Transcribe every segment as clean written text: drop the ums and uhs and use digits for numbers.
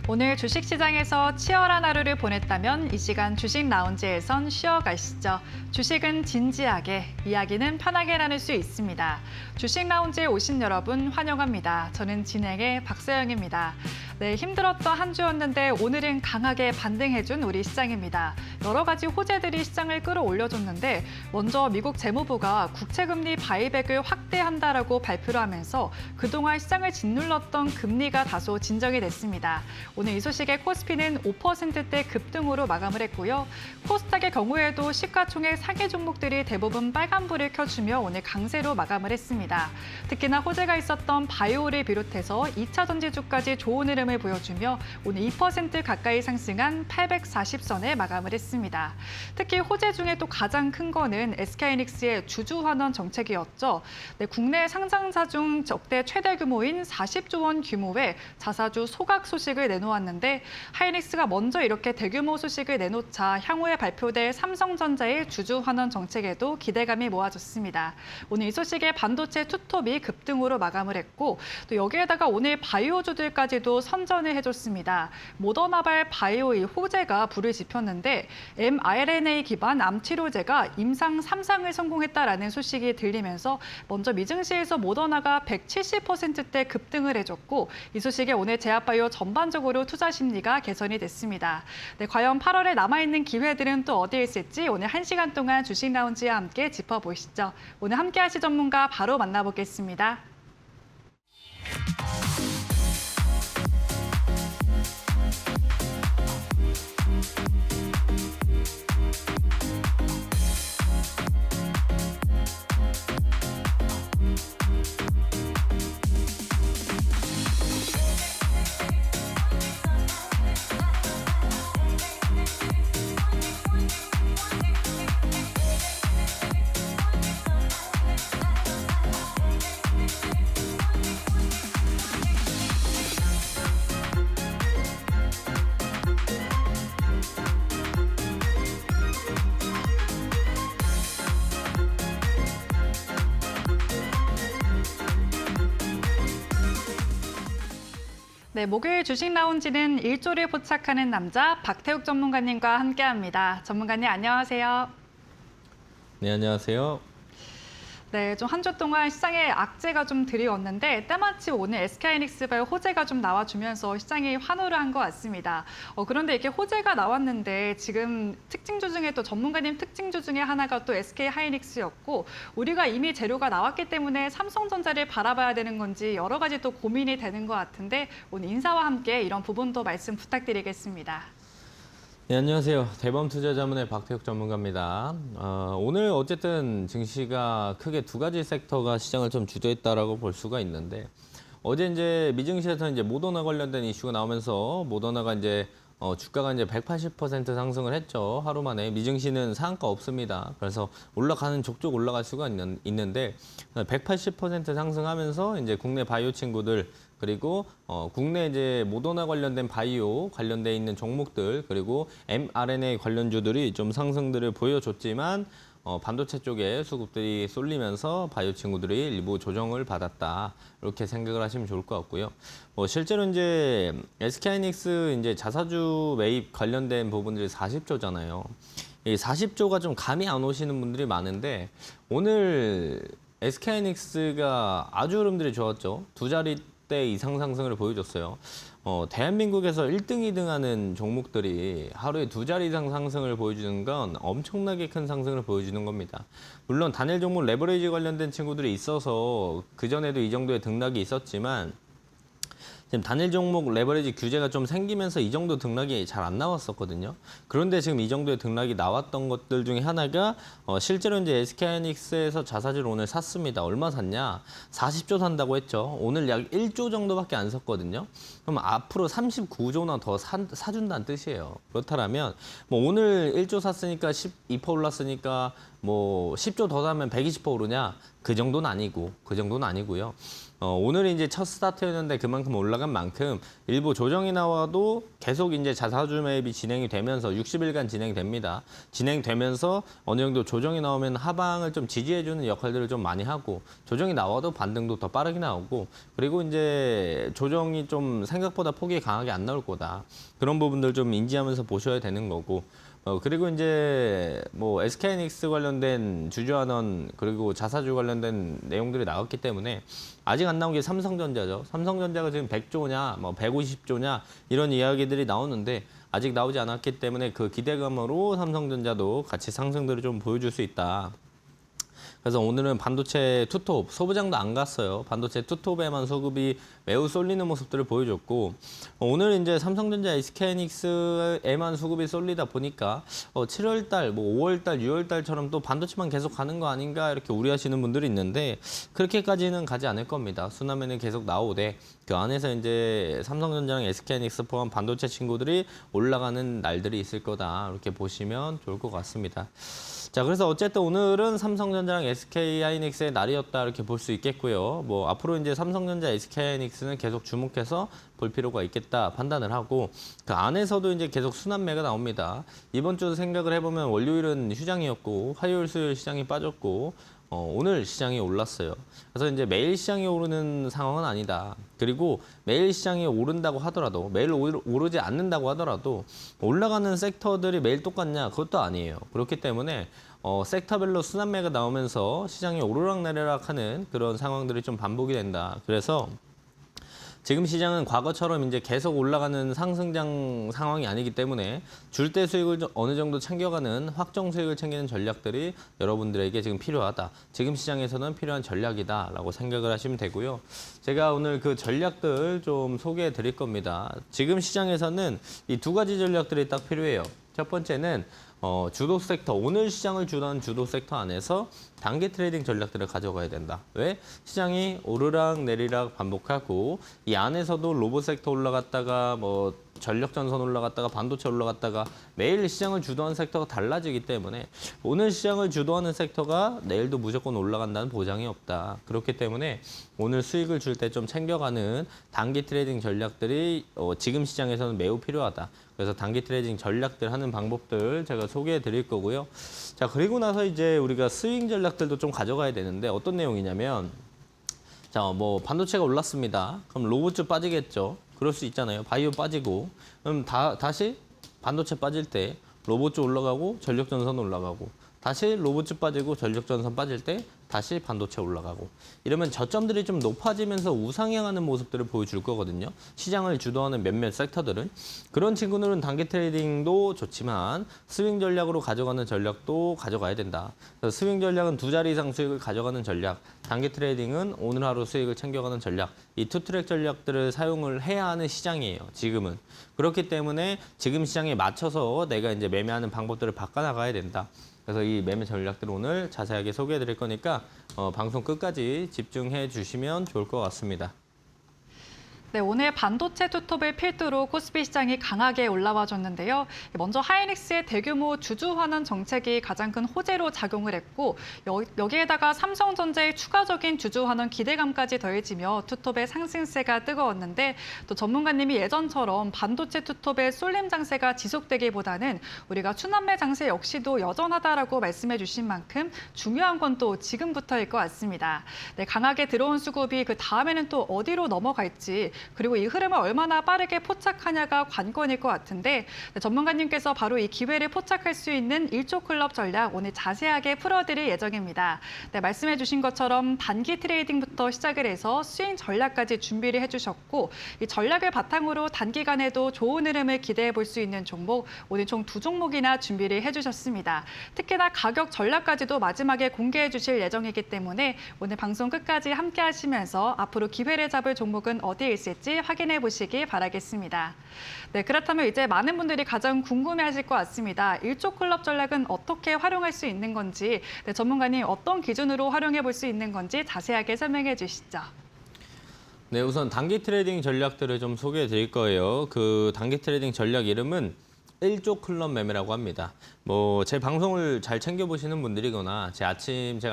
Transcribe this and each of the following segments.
오늘 주식시장에서 치열한 하루를 보냈다면 이 시간 주식 라운지에선 쉬어가시죠. 주식은 진지하게, 이야기는 편하게 나눌 수 있습니다. 주식 라운지에 오신 여러분 환영합니다. 저는 진행의 박서영입니다. 네, 힘들었던 한 주였는데 오늘은 강하게 반등해준 우리 시장입니다. 여러 가지 호재들이 시장을 끌어올려줬는데 먼저 미국 재무부가 국채금리 바이백을 확대한다라고 발표를 하면서 그동안 시장을 짓눌렀던 금리가 다소 진정이 됐습니다. 오늘 이 소식에 코스피는 5%대 급등으로 마감을 했고요. 코스닥의 경우에도 시가총액 상위 종목들이 대부분 빨간불을 켜주며 오늘 강세로 마감을 했습니다. 특히나 호재가 있었던 바이오를 비롯해서 2차 전지주까지 좋은 흐름을 보여주며 오늘 2% 가까이 상승한 840선에 마감을 했습니다. 특히 호재 중에 또 가장 큰 거는 SK하이닉스의 주주환원 정책이었죠. 네, 국내 상장사 중 역대 최대 규모인 40조 원 규모의 자사주 소각 소식을 내놓았는데 하이닉스가 먼저 이렇게 대규모 소식을 내놓자 향후에 발표될 삼성전자의 주주환원 정책에도 기대감이 모아졌습니다. 오늘 이 소식에 반도체 투톱이 급등으로 마감을 했고 또 여기에다가 오늘 바이오주들까지도 선전을 해줬습니다. 모더나발 바이오의 호재가 불을 지폈는데 mRNA 기반 암 치료제가 임상 3상을 성공했다라는 소식이 들리면서 먼저 미증시에서 모더나가 170%대 급등을 해줬고 이 소식에 오늘 제약바이오 전반적으로 투자 심리가 개선이 됐습니다. 네, 과연 8월에 남아있는 기회들은 또 어디에 있을지 오늘 1시간 동안 주식 라운지와 함께 짚어보시죠. 오늘 함께 하실 전문가 바로 만나보겠습니다. 네, 목요일 주식 라운지는 일조를 포착하는 남자 박태욱 전문가님과 함께합니다. 전문가님 안녕하세요. 네, 안녕하세요. 네, 좀 한 주 동안 시장에 악재가 좀 들이웠는데 때마침 오늘 SK하이닉스발 호재가 좀 나와주면서 시장이 환호를 한 것 같습니다. 그런데 이렇게 호재가 나왔는데 지금 특징주 중에 또 전문가님 특징주 중에 하나가 또 SK하이닉스였고 우리가 이미 재료가 나왔기 때문에 삼성전자를 바라봐야 되는 건지 여러 가지 또 고민이 되는 것 같은데 오늘 인사와 함께 이런 부분도 말씀 부탁드리겠습니다. 네, 안녕하세요. 대범투자자문의 박태욱 전문가입니다. 오늘 어쨌든 증시가 크게 두 가지 섹터가 시장을 좀 주도했다라고 볼 수가 있는데 어제 이제 미증시에서 이제 모더나 관련된 이슈가 나오면서 모더나가 이제 주가가 이제 180% 상승을 했죠. 하루 만에. 미증시는 상한가 없습니다. 그래서 올라가는 족족 올라갈 수가 있는데 180% 상승하면서 이제 국내 바이오 친구들 그리고 국내 이제 모더나 관련된 바이오 관련돼 있는 종목들 그리고 mRNA 관련주들이 좀 상승들을 보여줬지만 반도체 쪽에 수급들이 쏠리면서 바이오 친구들이 일부 조정을 받았다 이렇게 생각을 하시면 좋을 것 같고요. 실제로 이제 SK하이닉스 이제 자사주 매입 관련된 부분들이 40조잖아요. 이 40조가 좀 감이 안 오시는 분들이 많은데 오늘 SK하이닉스가 아주 흐름들이 좋았죠. 두 자릿대 이상 상승을 보여줬어요. 대한민국에서 1등, 2등 하는 종목들이 하루에 두 자리 이상 상승을 보여주는 건 엄청나게 큰 상승을 보여주는 겁니다. 물론 단일 종목 레버리지 관련된 친구들이 있어서 그전에도 이 정도의 등락이 있었지만 지금 단일 종목 레버리지 규제가 좀 생기면서 이 정도 등락이 잘 안 나왔었거든요. 그런데 지금 이 정도의 등락이 나왔던 것들 중에 하나가 실제로 이제 SK하이닉스에서 자사주를 오늘 샀습니다. 얼마 샀냐? 40조 산다고 했죠. 오늘 약 1조 정도밖에 안 샀거든요. 그럼 앞으로 39조나 더 사준다는 뜻이에요. 그렇다면 뭐 오늘 1조 샀으니까 12% 올랐으니까 뭐 10조 더 사면 120% 오르냐? 그 정도는 아니고요. 오늘이 이제 첫 스타트였는데 그만큼 올라간 만큼 일부 조정이 나와도 계속 이제 자사주 매입이 진행이 되면서 60일간 진행됩니다. 진행되면서 어느 정도 조정이 나오면 하방을 좀 지지해주는 역할들을 좀 많이 하고 조정이 나와도 반등도 더 빠르게 나오고 그리고 이제 조정이 좀 생각보다 폭이 강하게 안 나올 거다. 그런 부분들 좀 인지하면서 보셔야 되는 거고 그리고 이제 뭐 SK하이닉스 관련된 주주환원 그리고 자사주 관련된 내용들이 나왔기 때문에 아직 안 나온 게 삼성전자죠. 삼성전자가 지금 100조냐, 뭐 150조냐 이런 이야기들이 나오는데 아직 나오지 않았기 때문에 그 기대감으로 삼성전자도 같이 상승들을 좀 보여줄 수 있다. 그래서 오늘은 반도체 투톱, 소부장도 안 갔어요. 반도체 투톱에만 수급이 매우 쏠리는 모습들을 보여줬고 오늘 이제 삼성전자, SK하이닉스에만 수급이 쏠리다 보니까 7월 달, 뭐 5월 달, 6월 달처럼 또 반도체만 계속 가는 거 아닌가 이렇게 우려하시는 분들이 있는데 그렇게까지는 가지 않을 겁니다. 수남에는 계속 나오되 그 안에서 이제 삼성전자랑 SK하이닉스 포함 반도체 친구들이 올라가는 날들이 있을 거다. 이렇게 보시면 좋을 것 같습니다. 자, 그래서 어쨌든 오늘은 삼성전자랑 SK하이닉스의 날이었다 이렇게 볼 수 있겠고요. 뭐 앞으로 이제 삼성전자, SK하이닉스는 계속 주목해서 볼 필요가 있겠다 판단을 하고 그 안에서도 이제 계속 순환매가 나옵니다. 이번 주 생각을 해보면 월요일은 휴장이었고 화요일, 수요일 시장이 빠졌고 오늘 시장이 올랐어요. 그래서 이제 매일 시장이 오르는 상황은 아니다. 그리고 매일 시장이 오른다고 하더라도 매일 오르지 않는다고 하더라도 올라가는 섹터들이 매일 똑같냐? 그것도 아니에요. 그렇기 때문에 섹터별로 순환매가 나오면서 시장이 오르락내리락 하는 그런 상황들이 좀 반복이 된다. 그래서 지금 시장은 과거처럼 이제 계속 올라가는 상승장 상황이 아니기 때문에 줄 때 수익을 어느 정도 챙겨가는 확정 수익을 챙기는 전략들이 여러분들에게 지금 필요하다. 지금 시장에서는 필요한 전략이다라고 생각을 하시면 되고요. 제가 오늘 그 전략들 좀 소개해 드릴 겁니다. 지금 시장에서는 이 두 가지 전략들이 딱 필요해요. 첫 번째는 주도 섹터, 오늘 시장을 주도한 주도 sek터 안에서 단기 트레이딩 전략들을 가져가야 된다. 왜? 시장이 오르락 내리락 반복하고 이 안에서도 로봇 섹터 올라갔다가 뭐 전력 전선 올라갔다가 반도체 올라갔다가 매일 시장을 주도한 섹터가 달라지기 때문에 오늘 시장을 주도하는 섹터가 내일도 무조건 올라간다는 보장이 없다. 그렇기 때문에 오늘 수익을 줄 때 좀 챙겨가는 단기 트레이딩 전략들이 지금 시장에서는 매우 필요하다. 그래서 단기 트레이딩 전략들 하는 방법들 제가 소개해 드릴 거고요. 자, 그리고 나서 이제 우리가 스윙 전략들도 좀 가져가야 되는데 어떤 내용이냐면 자, 뭐 반도체가 올랐습니다. 그럼 로봇주 빠지겠죠. 그럴 수 있잖아요. 바이오 빠지고 그럼 다시 반도체 빠질 때 로봇주 올라가고 전력전선 올라가고 다시 로봇주 빠지고 전력전선 빠질 때 다시 반도체 올라가고 이러면 저점들이 좀 높아지면서 우상향하는 모습들을 보여줄 거거든요. 시장을 주도하는 몇몇 섹터들은 그런 친구들은 단기 트레이딩도 좋지만 스윙 전략으로 가져가는 전략도 가져가야 된다. 그래서 스윙 전략은 2자리 이상 수익을 가져가는 전략, 단기 트레이딩은 오늘 하루 수익을 챙겨가는 전략, 이 투트랙 전략들을 사용을 해야 하는 시장이에요. 지금은. 그렇기 때문에 지금 시장에 맞춰서 내가 이제 매매하는 방법들을 바꿔나가야 된다. 그래서 이 매매 전략들을 오늘 자세하게 소개해 드릴 거니까 방송 끝까지 집중해 주시면 좋을 것 같습니다. 네, 오늘 반도체 투톱을 필두로 코스피 시장이 강하게 올라와 줬는데요. 먼저 하이닉스의 대규모 주주 환원 정책이 가장 큰 호재로 작용을 했고 여기에다가 삼성전자의 추가적인 주주 환원 기대감까지 더해지며 투톱의 상승세가 뜨거웠는데 또 전문가님이 예전처럼 반도체 투톱의 쏠림 장세가 지속되기보다는 우리가 추남매 장세 역시도 여전하다라고 말씀해 주신 만큼 중요한 건 또 지금부터일 것 같습니다. 네, 강하게 들어온 수급이 그 다음에는 또 어디로 넘어갈지 그리고 이 흐름을 얼마나 빠르게 포착하냐가 관건일 것 같은데 전문가님께서 바로 이 기회를 포착할 수 있는 1조 클럽 전략 오늘 자세하게 풀어드릴 예정입니다. 네, 말씀해 주신 것처럼 단기 트레이딩부터 시작을 해서 스윙 전략까지 준비를 해주셨고 이 전략을 바탕으로 단기간에도 좋은 흐름을 기대해 볼 수 있는 종목 오늘 총 2종목이나 준비를 해주셨습니다. 특히나 가격 전략까지도 마지막에 공개해 주실 예정이기 때문에 오늘 방송 끝까지 함께 하시면서 앞으로 기회를 잡을 종목은 어디에 있을지 확인해 보시기 바라겠습니다. 네, 그렇다면 이제 많은 분들이 가장 궁금해하실 것 같습니다. 1조 클럽 전략은 어떻게 활용할 수 있는 건지, 네, 전문가님 어떤 기준으로 활용해 볼 수 있는 건지 자세하게 설명해 주시죠. 네, 우선 단기 트레이딩 전략들을 좀 소개해 드릴 거예요. 그 단기 트레이딩 전략 이름은 1조 클럽 매매라고 합니다. 뭐 제 방송을 잘 챙겨보시는 분들이거나 제가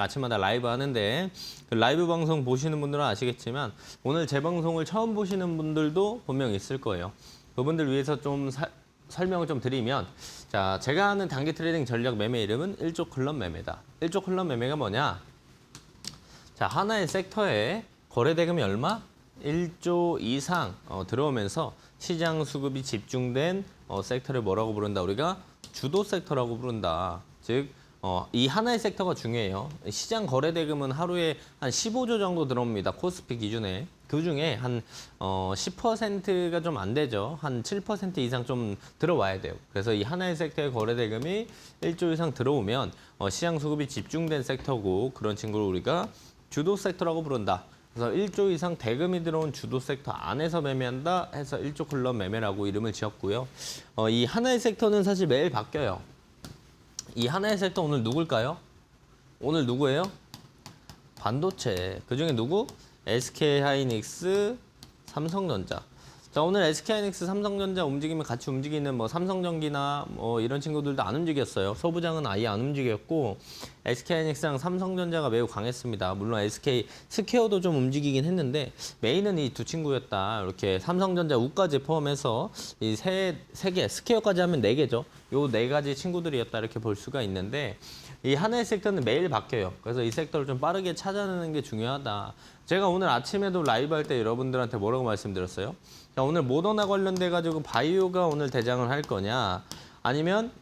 아침마다 라이브 하는데 그 라이브 방송 보시는 분들은 아시겠지만 오늘 제 방송을 처음 보시는 분들도 분명 있을 거예요. 그분들 위해서 좀 설명을 좀 드리면 자, 제가 하는 단기 트레이딩 전략 매매 이름은 1조 클럽 매매다. 1조 클럽 매매가 뭐냐? 자, 하나의 섹터에 거래 대금이 얼마? 1조 이상 들어오면서 시장 수급이 집중된 섹터를 뭐라고 부른다? 우리가 주도 섹터라고 부른다. 즉, 이 하나의 섹터가 중요해요. 시장 거래 대금은 하루에 한 15조 정도 들어옵니다. 코스피 기준에. 그 중에 한 10%가 좀 안 되죠. 한 7% 이상 좀 들어와야 돼요. 그래서 이 하나의 섹터의 거래 대금이 1조 이상 들어오면 시장 수급이 집중된 섹터고 그런 친구를 우리가 주도 섹터라고 부른다. 그래서 1조 이상 대금이 들어온 주도 섹터 안에서 매매한다 해서 1조 클럽 매매라고 이름을 지었고요. 이 하나의 섹터는 사실 매일 바뀌어요. 이 하나의 섹터 오늘 누굴까요? 오늘 누구예요? 반도체. 그중에 누구? SK하이닉스, 삼성전자. 자, 오늘 SK하이닉스, 삼성전자 움직이면 같이 움직이는 뭐 삼성전기나 뭐 이런 친구들도 안 움직였어요. 소부장은 아예 안 움직였고 SK하이닉스랑 삼성전자가 매우 강했습니다. 물론 SK 스퀘어도 좀 움직이긴 했는데 메인은 이 두 친구였다. 이렇게 삼성전자 우까지 포함해서 이 세 개, 스퀘어까지 하면 네 개죠. 요 네 가지 친구들이었다 이렇게 볼 수가 있는데 이 하나의 섹터는 매일 바뀌어요. 그래서 이 섹터를 좀 빠르게 찾아내는 게 중요하다. 제가 오늘 아침에도 라이브 할 때 여러분들한테 뭐라고 말씀드렸어요? 자, 오늘 모더나 관련돼 가지고 바이오가 오늘 대장을 할 거냐 아니면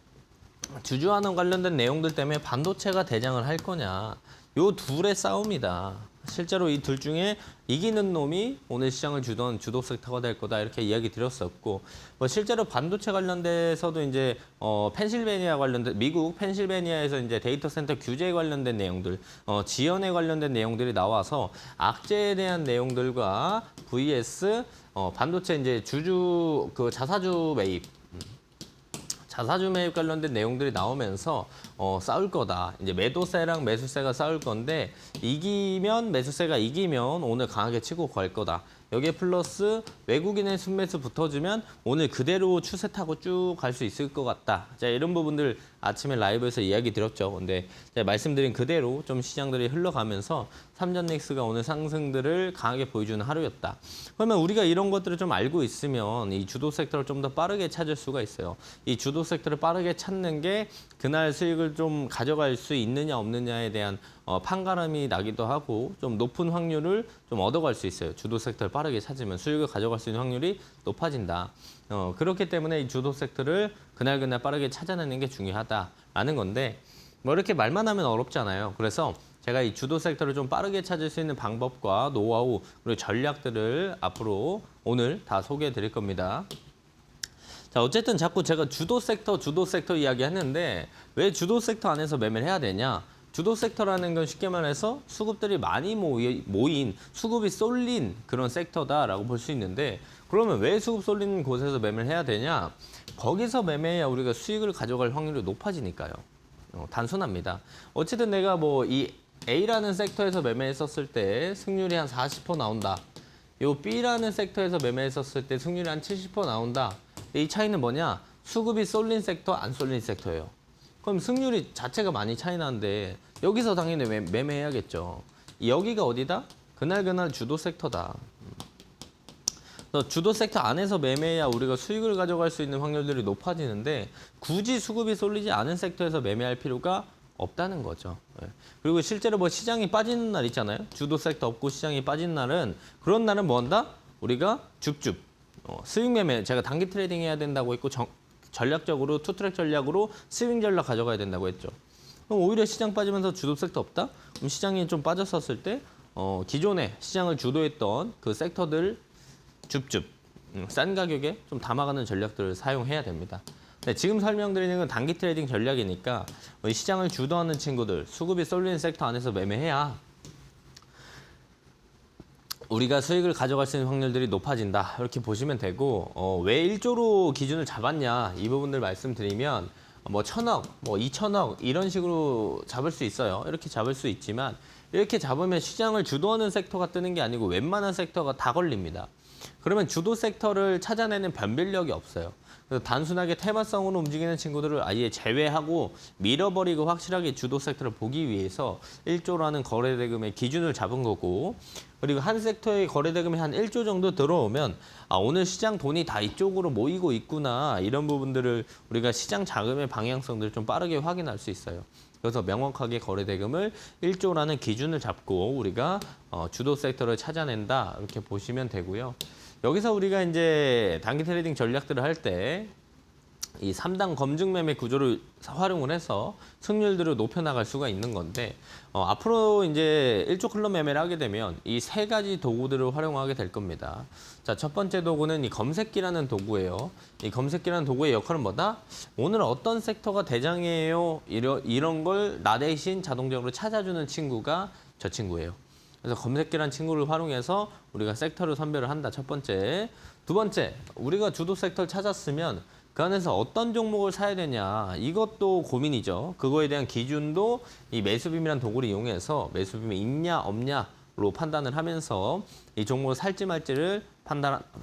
주주환원 관련된 내용들 때문에 반도체가 대장을 할 거냐 요 둘의 싸움이다. 실제로 이 둘 중에 이기는 놈이 오늘 시장을 주던 주도 섹터가 될 거다 이렇게 이야기 드렸었고 뭐 실제로 반도체 관련돼서도 이제 펜실베니아 관련된 미국 펜실베니아에서 이제 데이터 센터 규제 관련된 내용들 지연에 관련된 내용들이 나와서 악재에 대한 내용들과 vs 반도체 이제 주주 그 자사주 매입 자사주 매입 관련된 내용들이 나오면서 싸울 거다. 이제 매도세랑 매수세가 싸울 건데 이기면 매수세가 이기면 오늘 강하게 치고 갈 거다. 여기에 플러스 외국인의 순매수 붙어주면 오늘 그대로 추세 타고 쭉 갈 수 있을 것 같다. 자, 이런 부분들 아침에 라이브에서 이야기 드렸죠. 근데 제가 말씀드린 그대로 좀 시장들이 흘러가면서 삼전넥스가 오늘 상승들을 강하게 보여주는 하루였다. 그러면 우리가 이런 것들을 좀 알고 있으면 이 주도 섹터를 좀 더 빠르게 찾을 수가 있어요. 이 주도 섹터를 빠르게 찾는 게 그날 수익을 좀 가져갈 수 있느냐 없느냐에 대한 판가름이 나기도 하고 좀 높은 확률을 좀 얻어갈 수 있어요. 주도 섹터를 빠르게 찾으면 수익을 가져갈 수 있는 확률이 높아진다. 그렇기 때문에 이 주도 섹터를 그날 빠르게 찾아내는 게 중요하다라는 건데 뭐 이렇게 말만 하면 어렵잖아요. 그래서 제가 이 주도 섹터를 좀 빠르게 찾을 수 있는 방법과 노하우 그리고 전략들을 앞으로 오늘 다 소개해 드릴 겁니다. 자, 어쨌든 자꾸 제가 주도 섹터 이야기 하는데 왜 주도 섹터 안에서 매매를 해야 되냐? 주도 섹터라는 건 쉽게 말해서 수급들이 많이 모인 수급이 쏠린 그런 섹터다라고 볼 수 있는데 그러면 왜 수급 쏠린 곳에서 매매를 해야 되냐? 거기서 매매해야 우리가 수익을 가져갈 확률이 높아지니까요. 단순합니다. 어쨌든 내가 뭐 이 A라는 섹터에서 매매했었을 때 승률이 한 40% 나온다. 요 B라는 섹터에서 매매했었을 때 승률이 한 70% 나온다. 이 차이는 뭐냐? 수급이 쏠린 섹터, 안 쏠린 섹터예요. 그럼 승률이 자체가 많이 차이 나는데 여기서 당연히 매매해야겠죠. 여기가 어디다? 그날 주도 섹터다. 그래서 주도 섹터 안에서 매매해야 우리가 수익을 가져갈 수 있는 확률들이 높아지는데 굳이 수급이 쏠리지 않은 섹터에서 매매할 필요가 없다는 거죠. 그리고 실제로 뭐 시장이 빠지는 날 있잖아요. 주도 섹터 없고 시장이 빠진 날은 그런 날은 뭐 한다? 우리가 줍줍 스윙 매매 제가 단기 트레이딩 해야 된다고 했고 전략적으로 투트랙 전략으로 스윙 전략 가져가야 된다고 했죠. 그럼 오히려 시장 빠지면서 주도 섹터 없다? 그럼 시장이 좀 빠졌었을 때 기존에 시장을 주도했던 그 섹터들 줍줍 싼 가격에 좀 담아가는 전략들을 사용해야 됩니다. 네, 지금 설명드리는 건 단기 트레이딩 전략이니까 이 시장을 주도하는 친구들 수급이 쏠리는 섹터 안에서 매매해야 우리가 수익을 가져갈 수 있는 확률들이 높아진다. 이렇게 보시면 되고 왜 1조로 기준을 잡았냐 이 부분들 말씀드리면 뭐 1,000억, 뭐 2,000억 이런 식으로 잡을 수 있어요. 이렇게 잡을 수 있지만 이렇게 잡으면 시장을 주도하는 섹터가 뜨는 게 아니고 웬만한 섹터가 다 걸립니다. 그러면 주도 섹터를 찾아내는 변별력이 없어요. 그래서 단순하게 테마성으로 움직이는 친구들을 아예 제외하고 밀어버리고 확실하게 주도 섹터를 보기 위해서 1조라는 거래 대금의 기준을 잡은 거고, 그리고 한 섹터의 거래 대금이 한 1조 정도 들어오면 오늘 시장 돈이 다 이쪽으로 모이고 있구나, 이런 부분들을 우리가 시장 자금의 방향성들을 좀 빠르게 확인할 수 있어요. 그래서 명확하게 거래 대금을 1조라는 기준을 잡고 우리가 주도 섹터를 찾아낸다, 이렇게 보시면 되고요. 여기서 우리가 이제 단기 트레이딩 전략들을 할 때 이 3단 검증 매매 구조를 활용을 해서 승률들을 높여나갈 수가 있는 건데, 앞으로 이제 1조 클럽 매매를 하게 되면 이 세 가지 도구들을 활용하게 될 겁니다. 자, 첫 번째 도구는 이 검색기라는 도구예요. 이 검색기라는 도구의 역할은 뭐다? 오늘 어떤 섹터가 대장이에요? 이런 걸 나 대신 자동적으로 찾아주는 친구가 저 친구예요. 그래서 검색기라는 친구를 활용해서 우리가 섹터를 선별을 한다, 첫 번째. 두 번째, 우리가 주도 섹터를 찾았으면 그 안에서 어떤 종목을 사야 되냐, 이것도 고민이죠. 그거에 대한 기준도 이 매수빔이라는 도구를 이용해서 매수빔이 있냐 없냐로 판단을 하면서 이 종목을 살지 말지를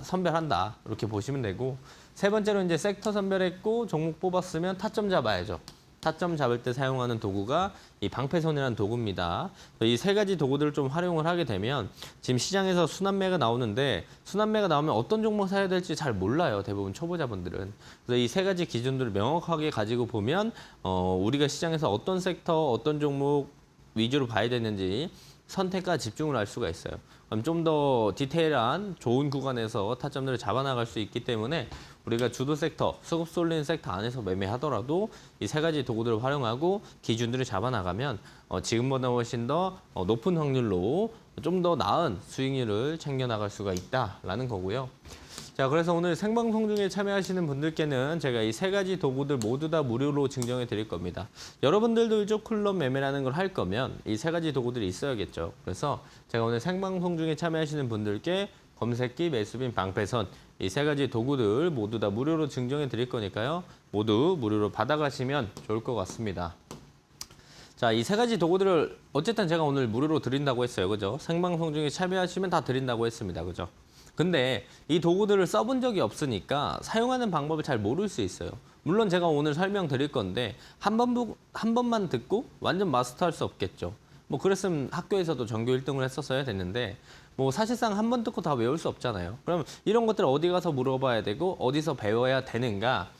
선별한다, 이렇게 보시면 되고, 세 번째로 이제 섹터 선별했고 종목 뽑았으면 타점 잡아야죠. 타점 잡을 때 사용하는 도구가 이 방패선이라는 도구입니다. 이 세 가지 도구들을 좀 활용을 하게 되면 지금 시장에서 순환매가 나오는데, 순환매가 나오면 어떤 종목 사야 될지 잘 몰라요, 대부분 초보자분들은. 그래서 이 세 가지 기준들을 명확하게 가지고 보면 우리가 시장에서 어떤 섹터, 어떤 종목 위주로 봐야 되는지 선택과 집중을 할 수가 있어요. 그럼 좀 더 디테일한 좋은 구간에서 타점들을 잡아나갈 수 있기 때문에 우리가 주도 섹터, 수급 쏠리는 섹터 안에서 매매하더라도 이 세 가지 도구들을 활용하고 기준들을 잡아나가면 지금보다 훨씬 더 높은 확률로 좀 더 나은 수익률을 챙겨나갈 수가 있다라는 거고요. 자, 그래서 오늘 생방송 중에 참여하시는 분들께는 제가 이 세 가지 도구들 모두 다 무료로 증정해 드릴 겁니다. 여러분들도 1조 클럽 매매라는 걸 할 거면 이 세 가지 도구들이 있어야겠죠. 그래서 제가 오늘 생방송 중에 참여하시는 분들께 검색기, 매수빔, 방패선 이 세 가지 도구들 모두 다 무료로 증정해 드릴 거니까요. 모두 무료로 받아가시면 좋을 것 같습니다. 자, 이 세 가지 도구들을 어쨌든 제가 오늘 무료로 드린다고 했어요. 그죠? 생방송 중에 참여하시면 다 드린다고 했습니다. 그죠? 근데 이 도구들을 써본 적이 없으니까 사용하는 방법을 잘 모를 수 있어요. 물론 제가 오늘 설명드릴 건데 한 번만 듣고 완전 마스터할 수 없겠죠. 뭐 그랬으면 학교에서도 전교 1등을 했었어야 됐는데 뭐 사실상 한 번 듣고 다 외울 수 없잖아요. 그럼 이런 것들 어디 가서 물어봐야 되고 어디서 배워야 되는가?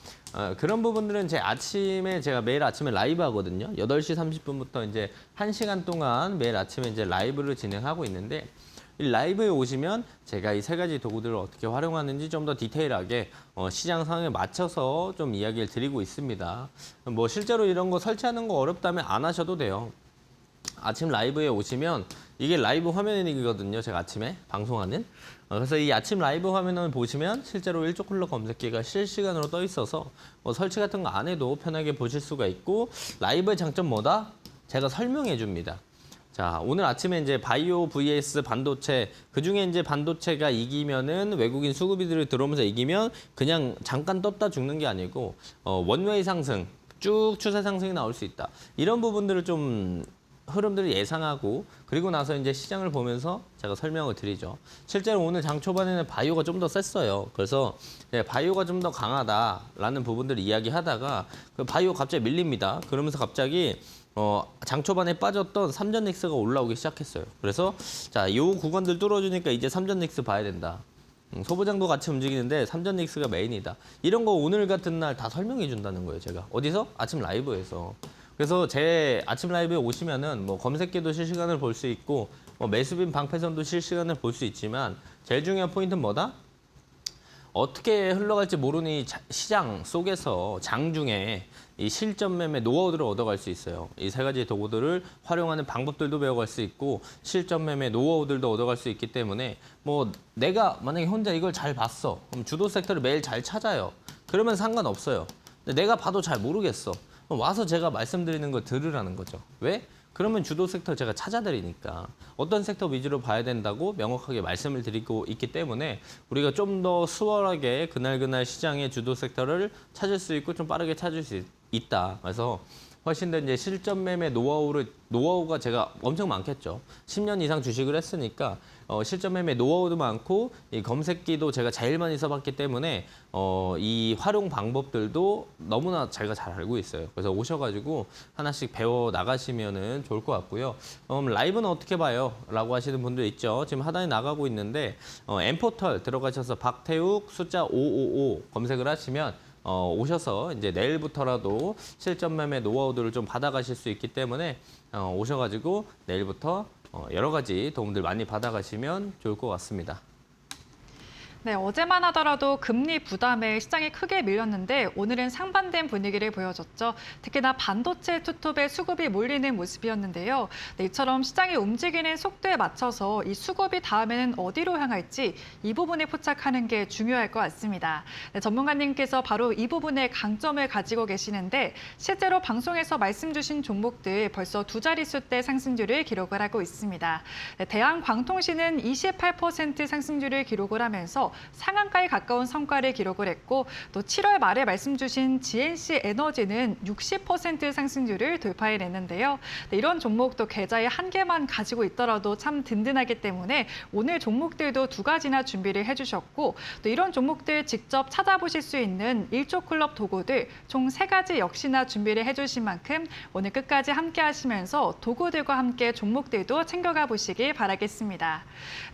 그런 부분들은 제가 매일 아침에 라이브 하거든요. 8시 30분부터 이제 1시간 동안 매일 아침에 이제 라이브를 진행하고 있는데, 이 라이브에 오시면 제가 이 세 가지 도구들을 어떻게 활용하는지 좀 더 디테일하게 시장 상황에 맞춰서 좀 이야기를 드리고 있습니다. 뭐 실제로 이런 거 설치하는 거 어렵다면 안 하셔도 돼요. 아침 라이브에 오시면 이게 라이브 화면이거든요. 제가 아침에 방송하는. 그래서 이 아침 라이브 화면을 보시면 실제로 1조 클럽 검색기가 실시간으로 떠 있어서 설치 같은 거 안 해도 편하게 보실 수가 있고, 라이브의 장점 뭐다? 제가 설명해 줍니다. 자, 오늘 아침에 이제 바이오 vs 반도체, 그중에 이제 반도체가 이기면은 외국인 수급이들이 들어오면서 이기면 그냥 잠깐 떴다 죽는 게 아니고 원웨이 상승, 쭉 추세 상승이 나올 수 있다. 이런 부분들을 좀 흐름들을 예상하고, 그리고 나서 이제 시장을 보면서 제가 설명을 드리죠. 실제로 오늘 장 초반에는 바이오가 좀 더 셌어요. 그래서 바이오가 좀 더 강하다라는 부분들을 이야기하다가 그 바이오 갑자기 밀립니다. 그러면서 갑자기 장 초반에 빠졌던 삼전 닉스가 올라오기 시작했어요. 그래서 자, 요 구간들 뚫어주니까 이제 삼전 닉스 봐야 된다. 소부장도 같이 움직이는데 삼전 닉스가 메인이다. 이런 거 오늘 같은 날 다 설명해 준다는 거예요. 제가 어디서? 아침 라이브에서. 그래서 제 아침 라이브에 오시면은 뭐 검색기도 실시간으로 볼 수 있고 매수빔 방패선도 실시간으로 볼 수 있지만, 제일 중요한 포인트는 뭐다? 어떻게 흘러갈지 모르는 이 시장 속에서 장중에 이 실전 매매 노하우들을 얻어갈 수 있어요. 이 세 가지 도구들을 활용하는 방법들도 배워갈 수 있고 실전 매매 노하우들도 얻어갈 수 있기 때문에, 뭐 내가 만약에 혼자 이걸 잘 봤어. 그럼 주도 섹터를 매일 잘 찾아요. 그러면 상관없어요. 근데 내가 봐도 잘 모르겠어. 그럼 와서 제가 말씀드리는 걸 들으라는 거죠. 왜? 그러면 주도 섹터 제가 찾아드리니까 어떤 섹터 위주로 봐야 된다고 명확하게 말씀을 드리고 있기 때문에 우리가 좀 더 수월하게 그날 시장의 주도 섹터를 찾을 수 있고 좀 빠르게 찾을 수 있다. 그래서 훨씬 더 이제 실전 매매 노하우가 제가 엄청 많겠죠. 10년 이상 주식을 했으니까 실전 매매 노하우도 많고 이 검색기도 제가 제일 많이 써봤기 때문에 이 활용 방법들도 너무나 제가 잘 알고 있어요. 그래서 오셔가지고 하나씩 배워 나가시면은 좋을 것 같고요. 라이브는 어떻게 봐요? 라고 하시는 분들 있죠. 지금 하단에 나가고 있는데 엠포털 들어가셔서 박태욱 숫자 555 검색을 하시면 오셔서 이제 내일부터라도 실전 매매 노하우들을 좀 받아가실 수 있기 때문에 오셔가지고 내일부터 여러 가지 도움들 많이 받아가시면 좋을 것 같습니다. 네, 어제만 하더라도 금리 부담에 시장이 크게 밀렸는데 오늘은 상반된 분위기를 보여줬죠. 특히나 반도체 투톱에 수급이 몰리는 모습이었는데요. 네, 이처럼 시장이 움직이는 속도에 맞춰서 이 수급이 다음에는 어디로 향할지 이 부분에 포착하는 게 중요할 것 같습니다. 네, 전문가님께서 바로 이 부분에 강점을 가지고 계시는데 실제로 방송에서 말씀 주신 종목들 벌써 두 자릿수대 상승률을 기록을 하고 있습니다. 네, 대한광통신은 28% 상승률을 기록을 하면서 상한가에 가까운 성과를 기록을 했고 또 7월 말에 말씀 주신 GNC 에너지는 60% 상승률을 돌파해냈는데요. 네, 이런 종목도 계좌에 한 개만 가지고 있더라도 참 든든하기 때문에 오늘 종목들도 두 가지나 준비를 해주셨고 또 이런 종목들 직접 찾아보실 수 있는 일조클럽 도구들 총 3가지 역시나 준비를 해주신 만큼 오늘 끝까지 함께 하시면서 도구들과 함께 종목들도 챙겨가 보시길 바라겠습니다.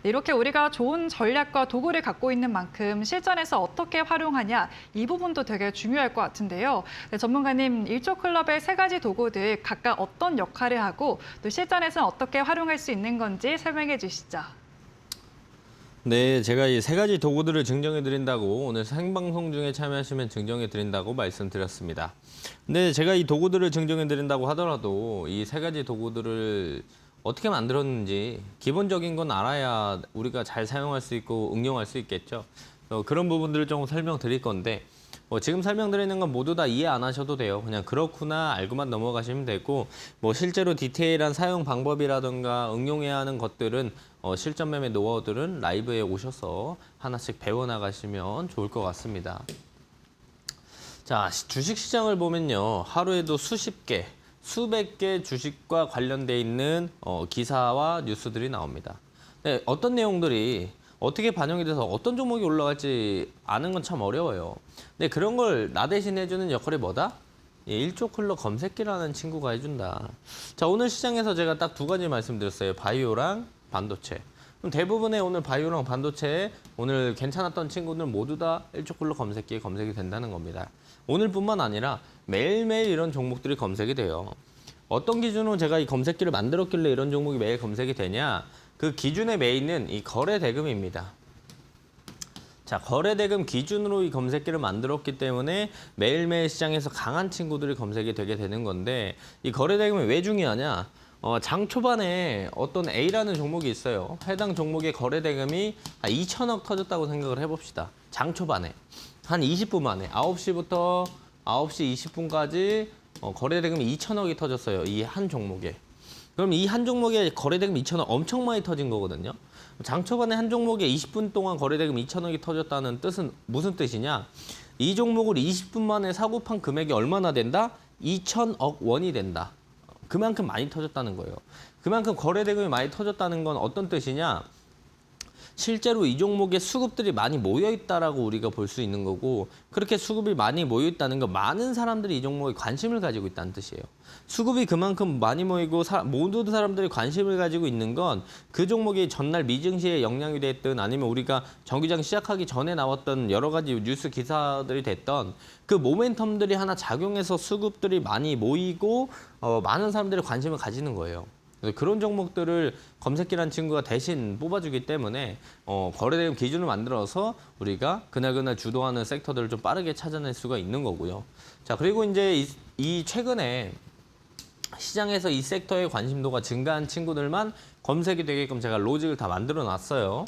네, 이렇게 우리가 좋은 전략과 도구를 갖고 있는 만큼 실전에서 어떻게 활용하냐 이 부분도 되게 중요할 것 같은데요. 네, 전문가님 일조클럽의 3가지 도구들 각각 어떤 역할을 하고 또 실전에서는 어떻게 활용할 수 있는 건지 설명해 주시죠. 네, 제가 이 3가지 도구들을 증정해 드린다고 오늘 생방송 중에 참여하시면 증정해 드린다고 말씀드렸습니다. 근데 제가 이 도구들을 증정해 드린다고 하더라도 이 3가지 도구들을 어떻게 만들었는지 기본적인 건 알아야 우리가 잘 사용할 수 있고 응용할 수 있겠죠. 그런 부분들을 좀 설명드릴 건데 지금 설명드리는 건 모두 다 이해 안 하셔도 돼요. 그냥 그렇구나 알고만 넘어가시면 되고 실제로 디테일한 사용 방법이라든가 응용해야 하는 것들은 실전 매매 노하우들은 라이브에 오셔서 하나씩 배워나가시면 좋을 것 같습니다. 자, 주식시장을 보면요. 하루에도 수십 개, 수백 개 주식과 관련돼 있는 기사와 뉴스들이 나옵니다. 네, 어떤 내용들이 어떻게 반영이 돼서 어떤 종목이 올라갈지 아는 건 참 어려워요. 근데 그런 걸 나 대신 해주는 역할이 뭐다? 일조클럽 검색기라는 친구가 해준다. 자, 오늘 시장에서 제가 딱 2가지 말씀드렸어요. 바이오랑 반도체. 그럼 대부분의 오늘 바이오랑 반도체 오늘 괜찮았던 친구들 모두 다 일조클럽 검색기에 검색이 된다는 겁니다. 오늘뿐만 아니라 매일매일 이런 종목들이 검색이 돼요. 어떤 기준으로 제가 이 검색기를 만들었길래 이런 종목이 매일 검색이 되냐? 그 기준의 메인은 이 거래 대금입니다. 자, 거래 대금 기준으로 이 검색기를 만들었기 때문에 매일매일 시장에서 강한 친구들이 검색이 되게 되는 건데 이 거래 대금이 왜 중요하냐? 장 초반에 어떤 A라는 종목이 있어요. 해당 종목의 거래 대금이 2천억 터졌다고 생각을 해봅시다. 장 초반에. 한 20분 만에 9시부터 9시 20분까지 거래 대금이 2천억이 터졌어요. 이 한 종목에. 그럼 이 한 종목에 거래 대금 2천억 엄청 많이 터진 거거든요. 장 초반에 한 종목에 20분 동안 거래 대금 2천억이 터졌다는 뜻은 무슨 뜻이냐? 이 종목을 20분 만에 사고 판 금액이 얼마나 된다? 2천억 원이 된다. 그만큼 많이 터졌다는 거예요. 그만큼 거래 대금이 많이 터졌다는 건 어떤 뜻이냐? 실제로 이 종목에 수급들이 많이 모여있다라고 우리가 볼 수 있는 거고 그렇게 수급이 많이 모여있다는 건 많은 사람들이 이 종목에 관심을 가지고 있다는 뜻이에요. 수급이 그만큼 많이 모이고 모든 사람들이 관심을 가지고 있는 건 그 종목이 전날 미증시에 영향이 됐든 아니면 우리가 정기장 시작하기 전에 나왔던 여러 가지 뉴스 기사들이 됐던 그 모멘텀들이 하나 작용해서 수급들이 많이 모이고 많은 사람들이 관심을 가지는 거예요. 그런 종목들을 검색기라는 친구가 대신 뽑아주기 때문에 거래대금 기준을 만들어서 우리가 그날그날 주도하는 섹터들을 좀 빠르게 찾아낼 수가 있는 거고요. 자, 그리고 이제 이 최근에 시장에서 이 섹터의 관심도가 증가한 친구들만 검색이 되게끔 제가 로직을 다 만들어 놨어요.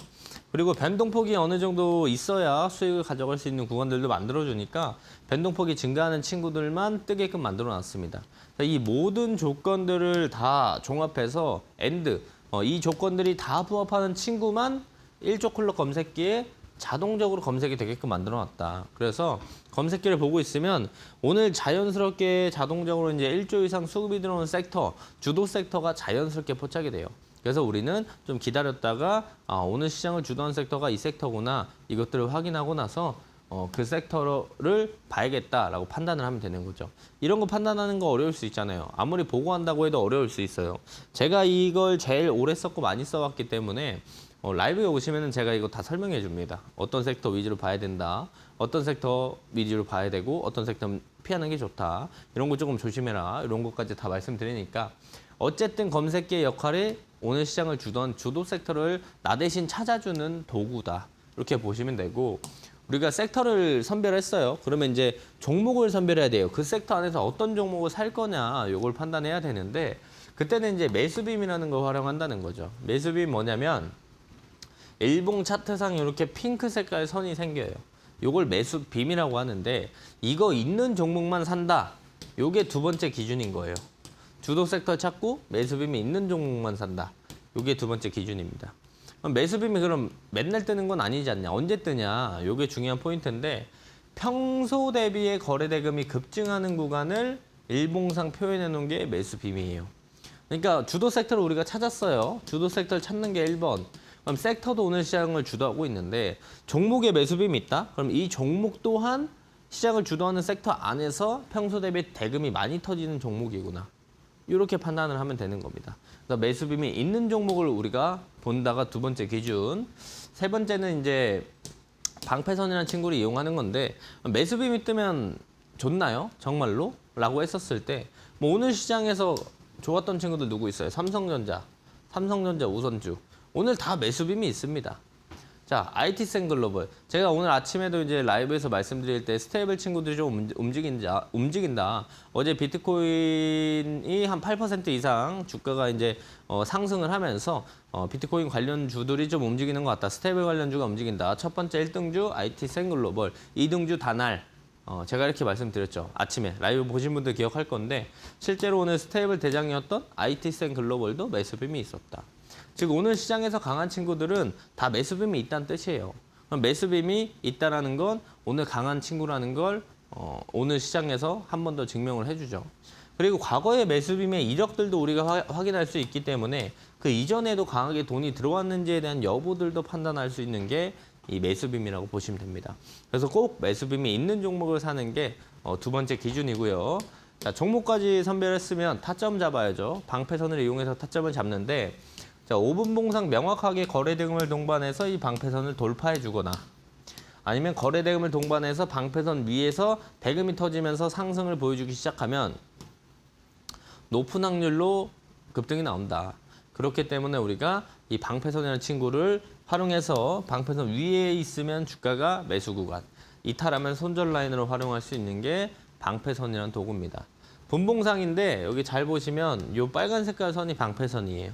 그리고 변동폭이 어느 정도 있어야 수익을 가져갈 수 있는 구간들도 만들어주니까 변동폭이 증가하는 친구들만 뜨게끔 만들어 놨습니다. 이 모든 조건들을 다 종합해서 이 조건들이 다 부합하는 친구만 일조클럽 검색기에 자동적으로 검색이 되게끔 만들어 놨다. 그래서 검색기를 보고 있으면 오늘 자연스럽게 자동적으로 이제 1조 이상 수급이 들어오는 섹터, 주도 섹터가 자연스럽게 포착이 돼요. 그래서 우리는 좀 기다렸다가 오늘 시장을 주도한 섹터가 이 섹터구나 이것들을 확인하고 나서 그 섹터를 봐야겠다라고 판단을 하면 되는 거죠. 이런 거 판단하는 거 어려울 수 있잖아요. 아무리 보고한다고 해도 어려울 수 있어요. 제가 이걸 제일 오래 썼고 많이 써왔기 때문에 라이브에 오시면은 제가 이거 다 설명해 줍니다. 어떤 섹터 위주로 봐야 된다. 어떤 섹터 위주로 봐야 되고 어떤 섹터 피하는 게 좋다. 이런 거 조금 조심해라. 이런 것까지 다 말씀드리니까 어쨌든 검색기의 역할이 오늘 시장을 주던 주도 섹터를 나 대신 찾아주는 도구다. 이렇게 보시면 되고 우리가 섹터를 선별했어요. 그러면 이제 종목을 선별해야 돼요. 그 섹터 안에서 어떤 종목을 살 거냐 이걸 판단해야 되는데 그때는 이제 매수빔이라는 걸 활용한다는 거죠. 매수빔 뭐냐면 일봉 차트상 이렇게 핑크 색깔 선이 생겨요. 이걸 매수빔이라고 하는데 이거 있는 종목만 산다. 이게 두 번째 기준인 거예요. 주도 섹터 찾고 매수빔이 있는 종목만 산다. 이게 두 번째 기준입니다. 그럼 매수빔이 그럼 맨날 뜨는 건 아니지 않냐? 언제 뜨냐? 이게 중요한 포인트인데 평소 대비의 거래 대금이 급증하는 구간을 일봉상 표현해 놓은 게 매수빔이에요. 그러니까 주도 섹터를 우리가 찾았어요. 주도 섹터를 찾는 게 1번. 그럼 섹터도 오늘 시장을 주도하고 있는데 종목에 매수빔이 있다? 그럼 이 종목 또한 시장을 주도하는 섹터 안에서 평소 대비 대금이 많이 터지는 종목이구나. 이렇게 판단을 하면 되는 겁니다. 그래서 매수빔이 있는 종목을 우리가 본다가 두 번째 기준. 세 번째는 이제 방패선이라는 친구를 이용하는 건데 매수빔이 뜨면 좋나요? 정말로? 라고 했었을 때 뭐 오늘 시장에서 좋았던 친구들 누구 있어요? 삼성전자 우선주. 오늘 다 매수빔이 있습니다. 자, IT센글로벌. 제가 오늘 아침에도 이제 라이브에서 말씀드릴 때 스테이블 친구들이 좀 움직인다. 어제 비트코인이 한 8% 이상 주가가 이제 상승을 하면서 비트코인 관련주들이 좀 움직이는 것 같다. 스테이블 관련주가 움직인다. 첫 번째 1등주 IT센글로벌, 2등주 다날. 제가 이렇게 말씀드렸죠. 아침에 라이브 보신 분들 기억할 건데 실제로 오늘 스테이블 대장이었던 IT센글로벌도 매수빔이 있었다. 즉 오늘 시장에서 강한 친구들은 다 매수빔이 있다는 뜻이에요. 그럼 매수빔이 있다라는 건 오늘 강한 친구라는 걸 오늘 시장에서 한 번 더 증명을 해주죠. 그리고 과거의 매수빔의 이력들도 우리가 확인할 수 있기 때문에 그 이전에도 강하게 돈이 들어왔는지에 대한 여부들도 판단할 수 있는 게 이 매수빔이라고 보시면 됩니다. 그래서 꼭 매수빔이 있는 종목을 사는 게 두 번째 기준이고요. 자, 종목까지 선별했으면 타점 잡아야죠. 방패선을 이용해서 타점을 잡는데 자, 5분 봉상 명확하게 거래 대금을 동반해서 이 방패선을 돌파해 주거나 아니면 거래 대금을 동반해서 방패선 위에서 대금이 터지면서 상승을 보여주기 시작하면 높은 확률로 급등이 나온다. 그렇기 때문에 우리가 이 방패선이라는 친구를 활용해서 방패선 위에 있으면 주가가 매수 구간, 이탈하면 손절 라인으로 활용할 수 있는 게 방패선이라는 도구입니다. 분봉상인데 여기 잘 보시면 이 빨간 색깔 선이 방패선이에요.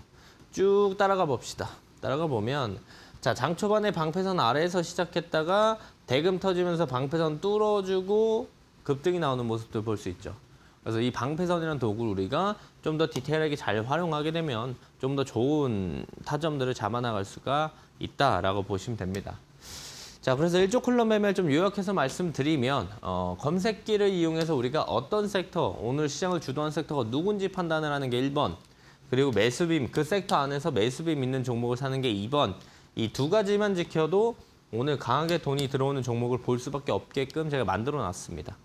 쭉 따라가 봅시다. 따라가 보면 자, 장 초반에 방패선 아래에서 시작했다가 대금 터지면서 방패선 뚫어주고 급등이 나오는 모습도 볼 수 있죠. 그래서 이 방패선이라는 도구를 우리가 좀 더 디테일하게 잘 활용하게 되면 좀 더 좋은 타점들을 잡아나갈 수가 있다라고 보시면 됩니다. 자, 그래서 일조 클럽 매매를 좀 요약해서 말씀드리면 검색기를 이용해서 우리가 어떤 섹터, 오늘 시장을 주도한 섹터가 누군지 판단을 하는 게 1번, 그리고 매수빔, 그 섹터 안에서 매수빔 있는 종목을 사는 게 2번. 이 두 가지만 지켜도 오늘 강하게 돈이 들어오는 종목을 볼 수밖에 없게끔 제가 만들어 놨습니다.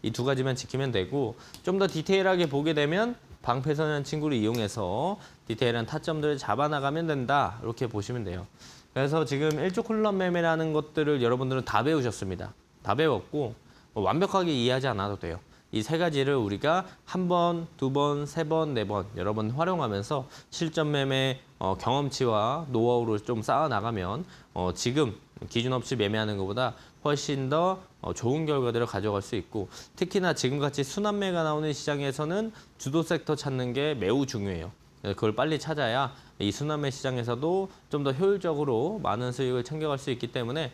이 두 가지만 지키면 되고 좀 더 디테일하게 보게 되면 방패선이라는 친구를 이용해서 디테일한 타점들을 잡아나가면 된다. 이렇게 보시면 돼요. 그래서 지금 일조 클럽 매매라는 것들을 여러분들은 다 배우셨습니다. 다 배웠고 완벽하게 이해하지 않아도 돼요. 이 세 가지를 우리가 한 번, 두 번, 세 번, 네 번 여러 번 활용하면서 실전 매매 경험치와 노하우를 좀 쌓아 나가면 지금 기준 없이 매매하는 것보다 훨씬 더 좋은 결과들을 가져갈 수 있고 특히나 지금같이 순환매가 나오는 시장에서는 주도 섹터 찾는 게 매우 중요해요. 그걸 빨리 찾아야 이 순환매 시장에서도 좀 더 효율적으로 많은 수익을 챙겨갈 수 있기 때문에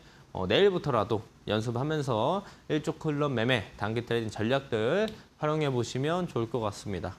내일부터라도 연습하면서 일조 클럽 매매, 단기 트레이딩 전략들 활용해 보시면 좋을 것 같습니다.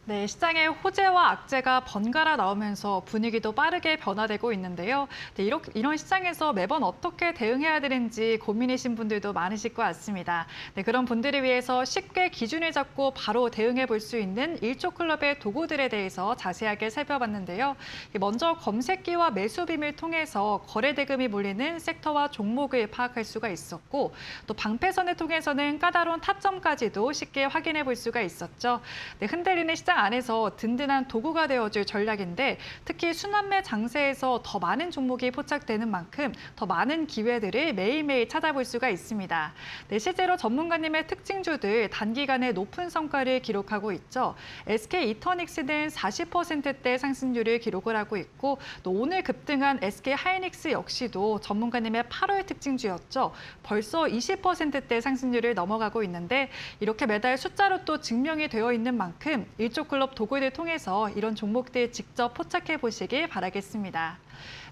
네, 시장에 호재와 악재가 번갈아 나오면서 분위기도 빠르게 변화되고 있는데요. 네, 이런 시장에서 매번 어떻게 대응해야 되는지 고민이신 분들도 많으실 것 같습니다. 네, 그런 분들을 위해서 쉽게 기준을 잡고 바로 대응해 볼 수 있는 일조클럽의 도구들에 대해서 자세하게 살펴봤는데요. 먼저 검색기와 매수빔을 통해서 거래 대금이 몰리는 섹터와 종목을 파악할 수가 있었고, 또 방패선을 통해서는 까다로운 타점까지도 쉽게 확인해 볼 수가 있었죠. 네, 흔들리는 시장 안에서 든든한 도구가 되어줄 전략인데, 특히 순환매 장세에서 더 많은 종목이 포착되는 만큼 더 많은 기회들을 매일매일 찾아볼 수가 있습니다. 네, 실제로 전문가님의 특징주들 단기간에 높은 성과를 기록하고 있죠. SK 이터닉스는 40%대 상승률을 기록을 하고 있고, 또 오늘 급등한 SK 하이닉스 역시도 전문가님의 8월 특징주였죠. 벌써 20%대 상승률을 넘어가고 있는데, 이렇게 매달 숫자로 또 증명이 되어 있는 만큼 일조클럽 도구를 통해서 이런 종목들 직접 포착해 보시길 바라겠습니다.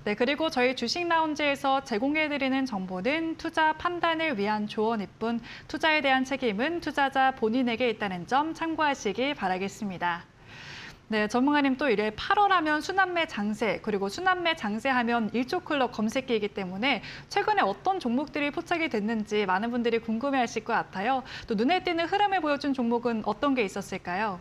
네, 그리고 저희 주식 라운지에서 제공해드리는 정보는 투자 판단을 위한 조언일 뿐 투자에 대한 책임은 투자자 본인에게 있다는 점 참고하시길 바라겠습니다. 네, 전문가님 또 이래 8월 하면 순환매 장세, 그리고 순환매 장세하면 일조클럽 검색기이기 때문에 최근에 어떤 종목들이 포착이 됐는지 많은 분들이 궁금해하실 것 같아요. 또 눈에 띄는 흐름을 보여준 종목은 어떤 게 있었을까요?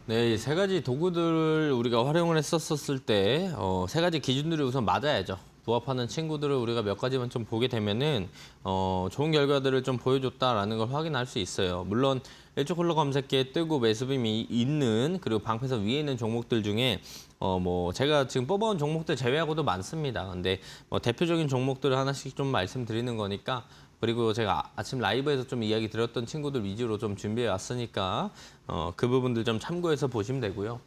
네, 이 세 가지 도구들을 우리가 활용을 했었을 때, 세 가지 기준들이 우선 맞아야죠. 부합하는 친구들을 우리가 몇 가지만 좀 보게 되면은, 좋은 결과들을 좀 보여줬다라는 걸 확인할 수 있어요. 물론, 일조클럽 검색기에 뜨고 매수빔이 있는, 그리고 방패선 위에 있는 종목들 중에, 제가 지금 뽑아온 종목들 제외하고도 많습니다. 근데 대표적인 종목들을 하나씩 좀 말씀드리는 거니까, 그리고 제가 아침 라이브에서 좀 이야기 드렸던 친구들 위주로 좀 준비해 왔으니까 그 부분들 좀 참고해서 보시면 되고요.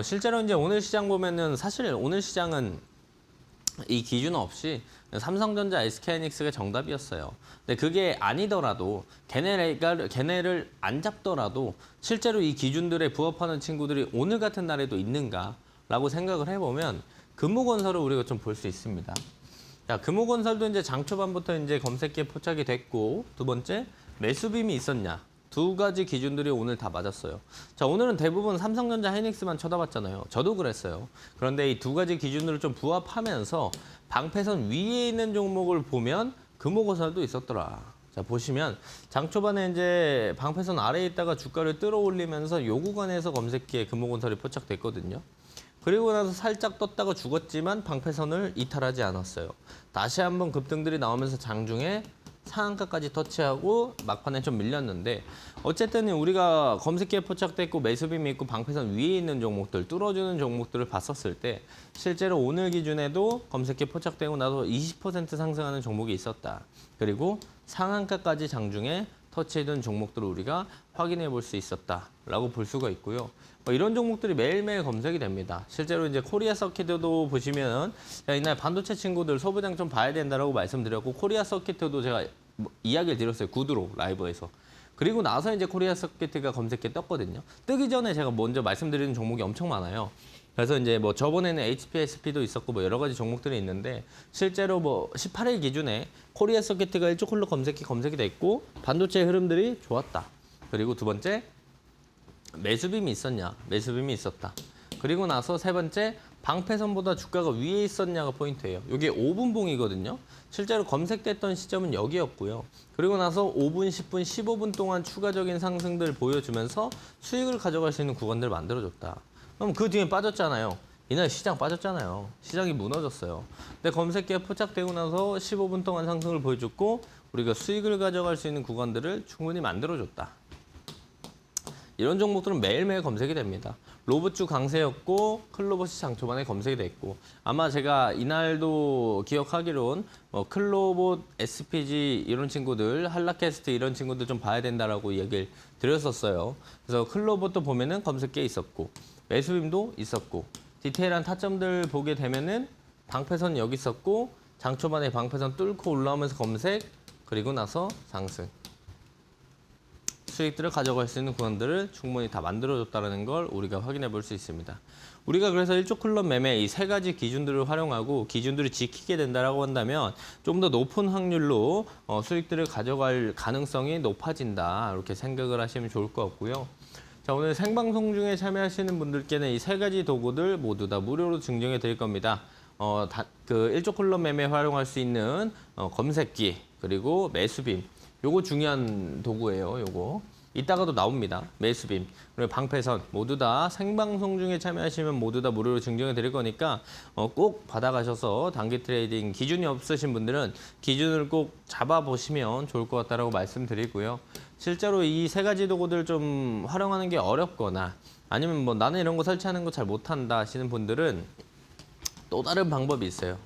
실제로 이제 오늘 시장 보면은 사실 오늘 시장은 이 기준 없이 삼성전자, SK하이닉스가 정답이었어요. 근데 그게 아니더라도 걔네를 안 잡더라도 실제로 이 기준들에 부합하는 친구들이 오늘 같은 날에도 있는가라고 생각을 해보면 금호건설을 우리가 좀 볼 수 있습니다. 자, 금호건설도 이제 장 초반부터 이제 검색기에 포착이 됐고, 두 번째 매수빔이 있었냐. 두 가지 기준들이 오늘 다 맞았어요. 자, 오늘은 대부분 삼성전자, 하이닉스만 쳐다봤잖아요. 저도 그랬어요. 그런데 이 두 가지 기준으로 좀 부합하면서 방패선 위에 있는 종목을 보면 금호건설도 있었더라. 자, 보시면 장 초반에 이제 방패선 아래에 있다가 주가를 끌어올리면서 요 구간에서 검색기에 금호건설이 포착됐거든요. 그리고 나서 살짝 떴다가 죽었지만 방패선을 이탈하지 않았어요. 다시 한번 급등들이 나오면서 장중에 상한가까지 터치하고 막판에 좀 밀렸는데, 어쨌든 우리가 검색기에 포착됐고 매수빔이 있고 방패선 위에 있는 종목들, 뚫어주는 종목들을 봤었을 때 실제로 오늘 기준에도 검색기에 포착되고 나서 20% 상승하는 종목이 있었다. 그리고 상한가까지 장중에 터치해둔 종목들을 우리가 확인해 볼 수 있었다라고 볼 수가 있고요. 이런 종목들이 매일매일 검색이 됩니다. 실제로 이제 코리아 서킷도 보시면 이날 반도체 친구들 소부장 좀 봐야 된다라고 말씀드렸고, 코리아 서킷도 제가 이야기를 드렸어요. 구두로 라이브에서. 그리고 나서 이제 코리아 서킷가 검색기에 떴거든요. 뜨기 전에 제가 먼저 말씀드리는 종목이 엄청 많아요. 그래서 이제 저번에는 HPSP도 있었고 여러 가지 종목들이 있는데, 실제로 18일 기준에 코리아 서킷가 일조클럽 검색이 됐고 반도체 흐름들이 좋았다. 그리고 두 번째 매수빔이 있었냐? 매수빔이 있었다. 그리고 나서 세 번째 방패선보다 주가가 위에 있었냐가 포인트예요. 이게 5분봉이거든요. 실제로 검색됐던 시점은 여기였고요. 그리고 나서 5분, 10분, 15분 동안 추가적인 상승들 보여주면서 수익을 가져갈 수 있는 구간들을 만들어줬다. 그럼 그 뒤에 빠졌잖아요. 이날 시장 빠졌잖아요. 시장이 무너졌어요. 근데 검색기에 포착되고 나서 15분 동안 상승을 보여줬고 우리가 수익을 가져갈 수 있는 구간들을 충분히 만들어줬다. 이런 종목들은 매일매일 검색이 됩니다. 로봇주 강세였고 클로봇이 장 초반에 검색이 됐고, 아마 제가 이날도 기억하기론 클로봇, SPG 이런 친구들, 한라캐스트 이런 친구들 좀 봐야 된다라고 얘기를 드렸었어요. 그래서 클로봇도 보면은 검색기에 있었고 매수빔도 있었고, 디테일한 타점들 보게 되면은 방패선 여기 있었고 장 초반에 방패선 뚫고 올라오면서 검색, 그리고 나서 상승. 수익들을 가져갈 수 있는 구간들을 충분히 다 만들어줬다는 걸 우리가 확인해 볼 수 있습니다. 우리가 그래서 일조클럽 매매 이 세 가지 기준들을 활용하고 기준들을 지키게 된다라고 한다면 좀 더 높은 확률로 수익들을 가져갈 가능성이 높아진다, 이렇게 생각을 하시면 좋을 것 같고요. 자, 오늘 생방송 중에 참여하시는 분들께는 이 세 가지 도구들 모두 다 무료로 증정해 드릴 겁니다. 그 일조클럽 매매 활용할 수 있는 검색기 그리고 매수빔. 요거 중요한 도구예요. 요거. 이따가도 나옵니다. 매수빔, 그리고 방패선 모두 다 생방송 중에 참여하시면 모두 다 무료로 증정해 드릴 거니까 꼭 받아가셔서 단기 트레이딩 기준이 없으신 분들은 기준을 꼭 잡아보시면 좋을 것 같다라고 말씀드리고요. 실제로 이 세 가지 도구들 좀 활용하는 게 어렵거나 아니면 뭐 나는 이런 거 설치하는 거 잘 못한다 하시는 분들은 또 다른 방법이 있어요.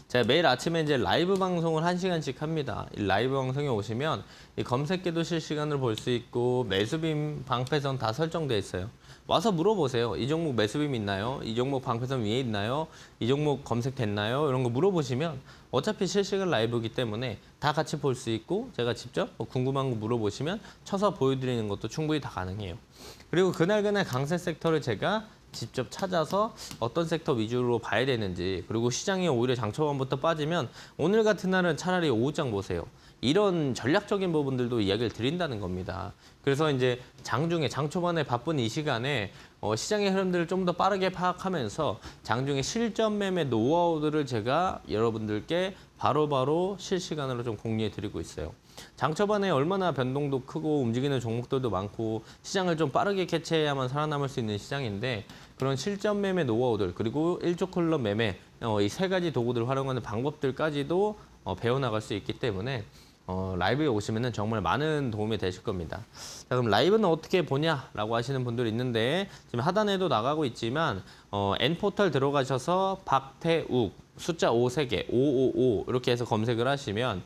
제가 매일 아침에 이제 라이브 방송을 1시간씩 합니다. 이 라이브 방송에 오시면 이 검색기도 실시간으로 볼 수 있고 매수빔, 방패선 다 설정돼 있어요. 와서 물어보세요. 이 종목 매수빔 있나요? 이 종목 방패선 위에 있나요? 이 종목 검색됐나요? 이런 거 물어보시면 어차피 실시간 라이브이기 때문에 다 같이 볼 수 있고 제가 직접 뭐 궁금한 거 물어보시면 쳐서 보여드리는 것도 충분히 다 가능해요. 그리고 그날 강세 섹터를 제가 직접 찾아서 어떤 섹터 위주로 봐야 되는지, 그리고 시장이 오히려 장 초반부터 빠지면 오늘 같은 날은 차라리 오후장 보세요. 이런 전략적인 부분들도 이야기를 드린다는 겁니다. 그래서 이제 장중에 장 초반에 바쁜 이 시간에 시장의 흐름들을 좀 더 빠르게 파악하면서 장중에 실전 매매 노하우들을 제가 여러분들께 바로바로 실시간으로 좀 공유해 드리고 있어요. 장 초반에 얼마나 변동도 크고 움직이는 종목들도 많고 시장을 좀 빠르게 캐치해야만 살아남을 수 있는 시장인데, 그런 실전 매매 노하우들 그리고 일조클럽 매매 이 세 가지 도구들을 활용하는 방법들까지도 배워나갈 수 있기 때문에 라이브에 오시면 정말 많은 도움이 되실 겁니다. 자, 그럼 라이브는 어떻게 보냐라고 하시는 분들이 있는데, 지금 하단에도 나가고 있지만 N포털 들어가셔서 박태욱 숫자 5 3개 555 이렇게 해서 검색을 하시면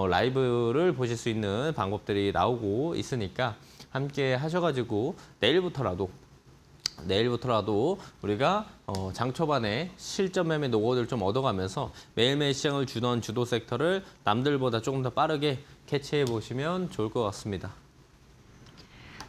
라이브를 보실 수 있는 방법들이 나오고 있으니까 함께 하셔가지고 내일부터라도 우리가 장 초반에 실전 매매 노하우를 좀 얻어가면서 매일매일 시장을 주던 주도 섹터를 남들보다 조금 더 빠르게 캐치해 보시면 좋을 것 같습니다.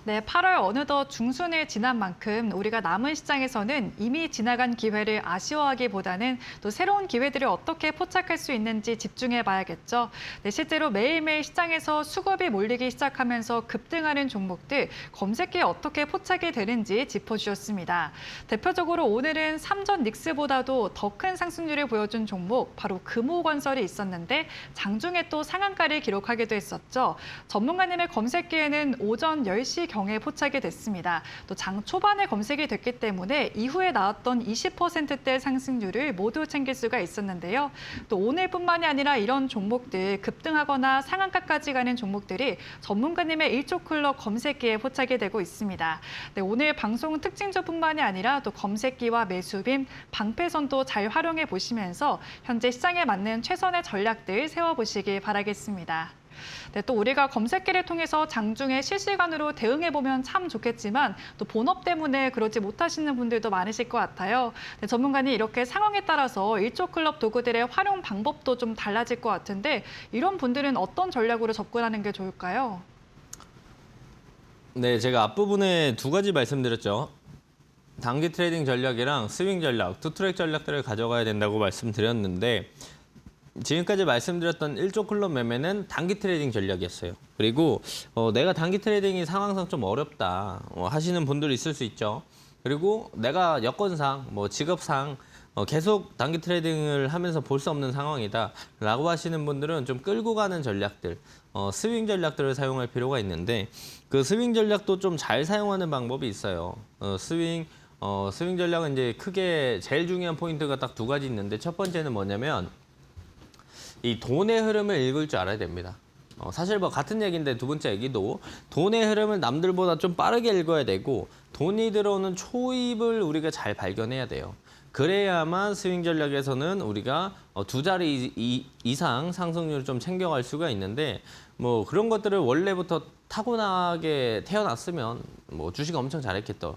네, 8월 어느덧 중순을 지난 만큼 우리가 남은 시장에서는 이미 지나간 기회를 아쉬워하기보다는 또 새로운 기회들을 어떻게 포착할 수 있는지 집중해 봐야겠죠. 네, 실제로 매일매일 시장에서 수급이 몰리기 시작하면서 급등하는 종목들, 검색기에 어떻게 포착이 되는지 짚어주셨습니다. 대표적으로 오늘은 삼전 닉스보다도 더 큰 상승률을 보여준 종목, 바로 금호건설이 있었는데 장중에 또 상한가를 기록하기도 했었죠. 전문가님의 검색기에는 오전 10시 경에 포착이 됐습니다. 또 장 초반에 검색이 됐기 때문에 이후에 나왔던 20%대 상승률을 모두 챙길 수가 있었는데요. 또 오늘뿐만이 아니라 이런 종목들, 급등하거나 상한가까지 가는 종목들이 전문가님의 일조클럽 검색기에 포착이 되고 있습니다. 네, 오늘 방송 특징주뿐만이 아니라 또 검색기와 매수빔, 방패선도 잘 활용해 보시면서 현재 시장에 맞는 최선의 전략들 세워보시길 바라겠습니다. 네, 또 우리가 검색기를 통해서 장중에 실시간으로 대응해보면 참 좋겠지만 또 본업 때문에 그러지 못하시는 분들도 많으실 것 같아요. 네, 전문가님 이렇게 상황에 따라서 일조클럽 도구들의 활용 방법도 좀 달라질 것 같은데 이런 분들은 어떤 전략으로 접근하는 게 좋을까요? 네, 제가 앞부분에 두 가지 말씀드렸죠. 단기 트레이딩 전략이랑 스윙 전략, 투 트랙 전략들을 가져가야 된다고 말씀드렸는데, 지금까지 말씀드렸던 일조클럽 매매는 단기 트레이딩 전략이었어요. 그리고 내가 단기 트레이딩이 상황상 좀 어렵다 하시는 분들이 있을 수 있죠. 그리고 내가 여건상, 뭐 직업상 계속 단기 트레이딩을 하면서 볼 수 없는 상황이다 라고 하시는 분들은 좀 끌고 가는 전략들, 스윙 전략들을 사용할 필요가 있는데, 그 스윙 전략도 좀 잘 사용하는 방법이 있어요. 스윙 전략은 이제 크게 제일 중요한 포인트가 딱 두 가지 있는데, 첫 번째는 뭐냐면 이 돈의 흐름을 읽을 줄 알아야 됩니다. 사실 뭐 같은 얘기인데 두 번째 얘기도 돈의 흐름을 남들보다 좀 빠르게 읽어야 되고, 돈이 들어오는 초입을 우리가 잘 발견해야 돼요. 그래야만 스윙 전략에서는 우리가 두 자리 이상 상승률을 좀 챙겨갈 수가 있는데, 뭐 그런 것들을 원래부터 타고나게 태어났으면 뭐 주식 엄청 잘했겠죠.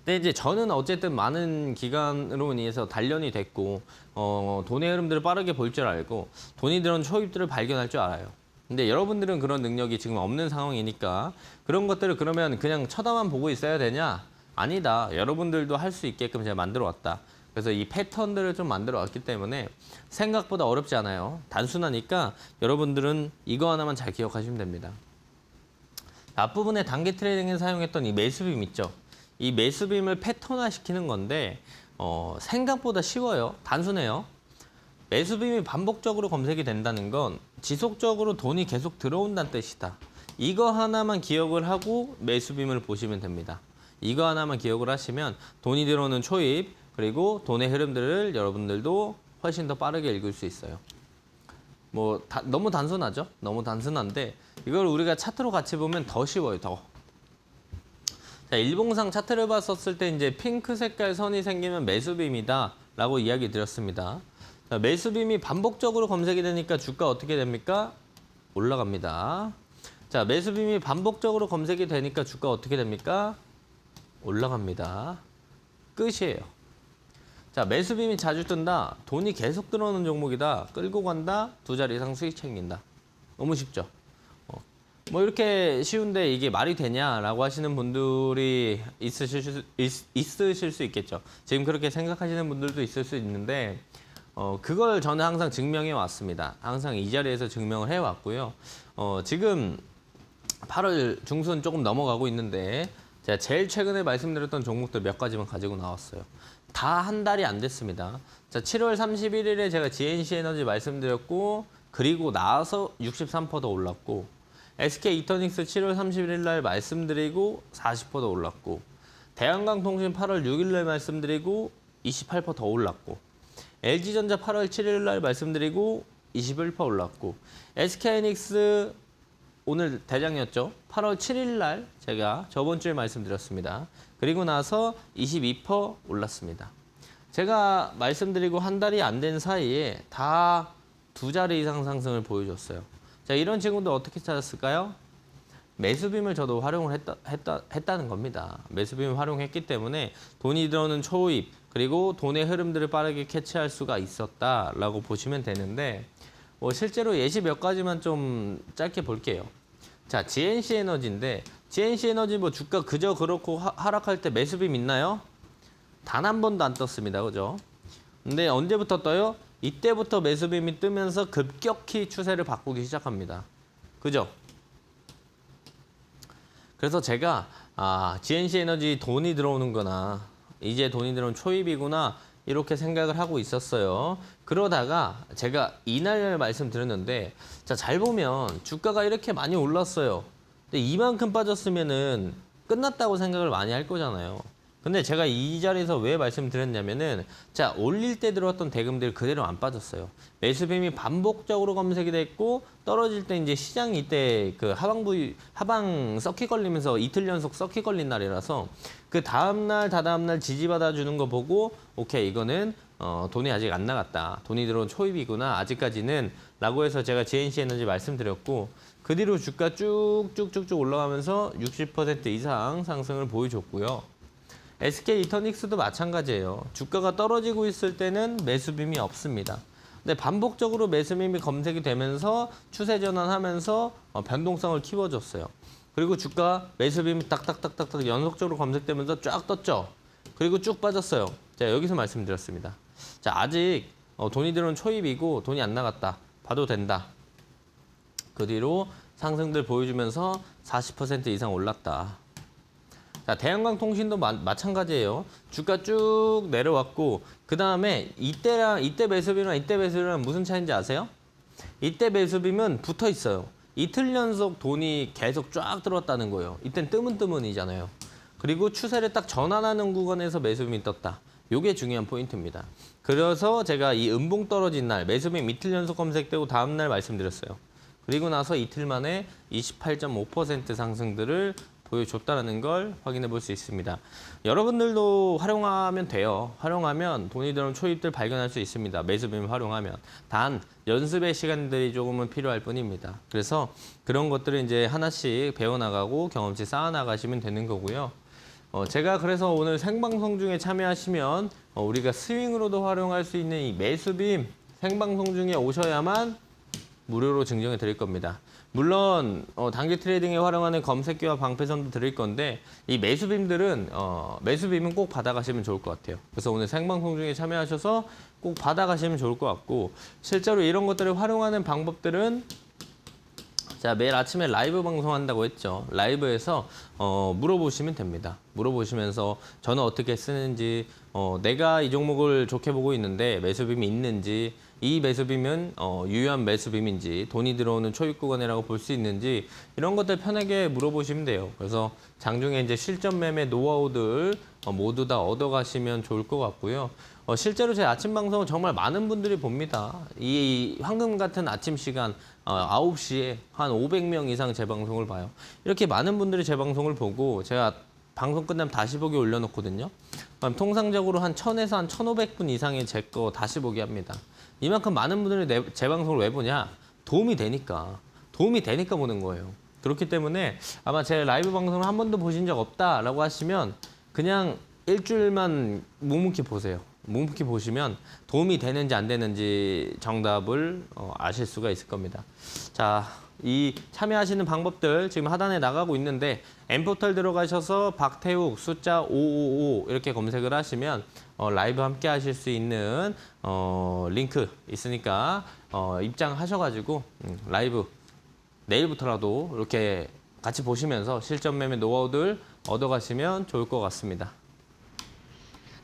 근데 이제 저는 어쨌든 많은 기간으로 인해서 단련이 됐고 돈의 흐름들을 빠르게 볼 줄 알고 돈이 들어온 초입들을 발견할 줄 알아요. 근데 여러분들은 그런 능력이 지금 없는 상황이니까 그런 것들을 그러면 그냥 쳐다만 보고 있어야 되냐? 아니다. 여러분들도 할 수 있게끔 제가 만들어 왔다. 그래서 이 패턴들을 좀 만들어 왔기 때문에 생각보다 어렵지 않아요. 단순하니까 여러분들은 이거 하나만 잘 기억하시면 됩니다. 앞부분에 단기 트레이딩에 사용했던 이 매수빔 있죠. 이 매수빔을 패턴화시키는 건데 생각보다 쉬워요. 단순해요. 매수빔이 반복적으로 검색이 된다는 건 지속적으로 돈이 계속 들어온다는 뜻이다. 이거 하나만 기억을 하고 매수빔을 보시면 됩니다. 이거 하나만 기억을 하시면 돈이 들어오는 초입 그리고 돈의 흐름들을 여러분들도 훨씬 더 빠르게 읽을 수 있어요. 너무 단순하죠? 너무 단순한데 이걸 우리가 차트로 같이 보면 더 쉬워요. 더. 자, 일봉상 차트를 봤었을 때 이제 핑크 색깔 선이 생기면 매수빔이다 라고 이야기 드렸습니다. 자, 매수빔이 반복적으로 검색이 되니까 주가 어떻게 됩니까? 올라갑니다. 자, 매수빔이 반복적으로 검색이 되니까 주가 어떻게 됩니까? 올라갑니다. 끝이에요. 자, 매수빔이 자주 뜬다. 돈이 계속 들어오는 종목이다. 끌고 간다. 2자리 이상 수익 챙긴다. 너무 쉽죠? 이렇게 쉬운데 이게 말이 되냐라고 하시는 분들이 있으실 수 있겠죠. 지금 그렇게 생각하시는 분들도 있을 수 있는데 그걸 저는 항상 증명해 왔습니다. 항상 이 자리에서 증명을 해 왔고요. 지금 8월 중순 조금 넘어가고 있는데 제가 제일 최근에 말씀드렸던 종목들 몇 가지만 가지고 나왔어요. 다 한 달이 안 됐습니다. 자, 7월 31일에 제가 GNC 에너지 말씀드렸고 그리고 나서 63% 더 올랐고 SK 이터닉스 7월 31일 날 말씀드리고 40% 더 올랐고 대한강통신 8월 6일 날 말씀드리고 28% 더 올랐고 LG전자 8월 7일 날 말씀드리고 21% 올랐고 SK하이닉스 오늘 대장이었죠. 8월 7일 날 제가 저번 주에 말씀드렸습니다. 그리고 나서 22% 올랐습니다. 제가 말씀드리고 한 달이 안 된 사이에 다 2자리 이상 상승을 보여줬어요. 자, 이런 친구들 어떻게 찾았을까요? 매수빔을 저도 활용을 했다는 겁니다. 매수빔을 활용했기 때문에 돈이 들어오는 초입 그리고 돈의 흐름들을 빠르게 캐치할 수가 있었다라고 보시면 되는데 실제로 예시 몇 가지만 좀 짧게 볼게요. 자, GNC 에너지인데 GNC 에너지 주가 그저 그렇고 하락할 때 매수빔 있나요? 단 한 번도 안 떴습니다. 그죠? 근데 언제부터 떠요? 이때부터 매수빔이 뜨면서 급격히 추세를 바꾸기 시작합니다. 그죠? 그래서 제가 GNC 에너지 돈이 들어오는 거나 이제 돈이 들어온 초입이구나 이렇게 생각을 하고 있었어요. 그러다가 제가 이날 말씀드렸는데 자, 잘 보면 주가가 이렇게 많이 올랐어요. 근데 이만큼 빠졌으면은 끝났다고 생각을 많이 할 거잖아요. 근데 제가 이 자리에서 왜 말씀드렸냐면은 자, 올릴 때 들어왔던 대금들 그대로 안 빠졌어요. 매수빔이 반복적으로 검색이 됐고 떨어질 때 이제 시장이 이때 그 하방 서킷 걸리면서 이틀 연속 서킷 걸린 날이라서 그 다음날 다다음날 지지받아 주는 거 보고 오케이 이거는 돈이 아직 안 나갔다. 돈이 들어온 초입이구나. 아직까지는 라고 해서 제가 GNC 에너지 말씀드렸고 그 뒤로 주가 쭉쭉쭉쭉 올라가면서 60% 이상 상승을 보여줬고요. SK 이터닉스도 마찬가지예요. 주가가 떨어지고 있을 때는 매수빔이 없습니다. 근데 반복적으로 매수빔이 검색이 되면서 추세 전환하면서 변동성을 키워줬어요. 그리고 주가 매수빔이 딱딱딱딱딱 연속적으로 검색되면서 쫙 떴죠. 그리고 쭉 빠졌어요. 자, 여기서 말씀드렸습니다. 자, 아직 돈이 들어온 초입이고 돈이 안 나갔다. 봐도 된다. 그 뒤로 상승들 보여주면서 40% 이상 올랐다. 자, 대한강통신도 마찬가지예요. 주가 쭉 내려왔고 그 다음에 이때 매수빔이랑 이때 매수빔이랑 무슨 차이인지 아세요? 이때 매수빔은 붙어 있어요. 이틀 연속 돈이 계속 쫙 들어왔다는 거예요. 이땐 뜨문뜨문이잖아요. 그리고 추세를 딱 전환하는 구간에서 매수빔이 떴다. 요게 중요한 포인트입니다. 그래서 제가 이 음봉 떨어진 날 매수빔 이틀 연속 검색되고 다음 날 말씀드렸어요. 그리고 나서 이틀 만에 28.5% 상승들을 보여줬다는 걸 확인해 볼 수 있습니다. 여러분들도 활용하면 돼요. 활용하면 돈이 들어온 초입들 발견할 수 있습니다. 매수빔 활용하면. 단 연습의 시간들이 조금은 필요할 뿐입니다. 그래서 그런 것들을 이제 하나씩 배워나가고 경험치 쌓아나가시면 되는 거고요. 제가 그래서 오늘 생방송 중에 참여하시면 우리가 스윙으로도 활용할 수 있는 이 매수빔 생방송 중에 오셔야만 무료로 증정해 드릴 겁니다. 물론 단기 트레이딩에 활용하는 검색기와 방패선도 드릴 건데 이 매수빔들은 매수빔은 꼭 받아가시면 좋을 것 같아요. 그래서 오늘 생방송 중에 참여하셔서 꼭 받아가시면 좋을 것 같고 실제로 이런 것들을 활용하는 방법들은 자, 매일 아침에 라이브 방송한다고 했죠. 라이브에서 물어보시면 됩니다. 물어보시면서 저는 어떻게 쓰는지, 내가 이 종목을 좋게 보고 있는데 매수빔이 있는지, 이 매수빔은 유효한 매수빔인지, 돈이 들어오는 초입 구간이라고 볼 수 있는지 이런 것들 편하게 물어보시면 돼요. 그래서 장중에 이제 실전 매매 노하우들 모두 다 얻어가시면 좋을 것 같고요. 실제로 제 아침 방송은 정말 많은 분들이 봅니다. 이 황금 같은 아침 시간 9시에 한 500명 이상 제 방송을 봐요. 이렇게 많은 분들이 제 방송을 보고 제가 방송 끝나면 다시 보기 올려놓거든요. 그럼 통상적으로 한 1000에서 한 1500분 이상의 제 거 다시 보기 합니다. 이만큼 많은 분들이 제 방송을 왜 보냐? 도움이 되니까 보는 거예요. 그렇기 때문에 아마 제 라이브 방송을 한 번도 보신 적 없다라고 하시면 그냥 일주일만 묵묵히 보세요. 묵묵히 보시면 도움이 되는지 안 되는지 정답을 아실 수가 있을 겁니다. 자, 이 참여하시는 방법들 지금 하단에 나가고 있는데 M포털 들어가셔서 박태욱 숫자 555 이렇게 검색을 하시면 라이브 함께 하실 수 있는 링크 있으니까 입장하셔가지고 라이브 내일부터라도 이렇게 같이 보시면서 실전 매매 노하우들 얻어가시면 좋을 것 같습니다.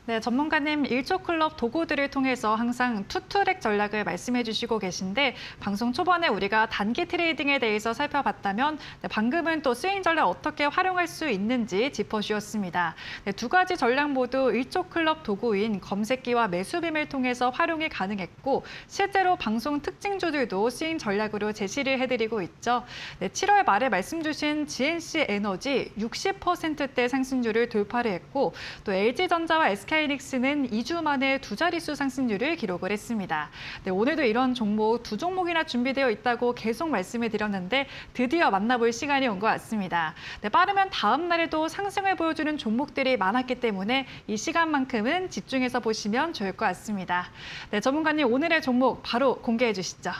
네, 전문가님 일조클럽 도구들을 통해서 항상 투트랙 전략을 말씀해 주시고 계신데 방송 초반에 우리가 단기 트레이딩에 대해서 살펴봤다면 방금은 또 스윙 전략 어떻게 활용할 수 있는지 짚어주셨습니다. 네, 두 가지 전략 모두 일조클럽 도구인 검색기와 매수빔을 통해서 활용이 가능했고 실제로 방송 특징주들도 스윙 전략으로 제시를 해드리고 있죠. 네, 7월 말에 말씀 주신 GNC 에너지 60%대 상승률을 돌파를 했고 또 LG전자와 SK하이닉스는 2주 만에 두 자릿수 상승률을 기록을 했습니다. 네, 오늘도 이런 종목 두 종목이나 준비되어 있다고 계속 말씀을 드렸는데 드디어 만나볼 시간이 온 것 같습니다. 네, 빠르면 다음 날에도 상승을 보여주는 종목들이 많았기 때문에 이 시간만큼은 집중해서 보시면 좋을 것 같습니다. 네, 전문가님 오늘의 종목 바로 공개해 주시죠.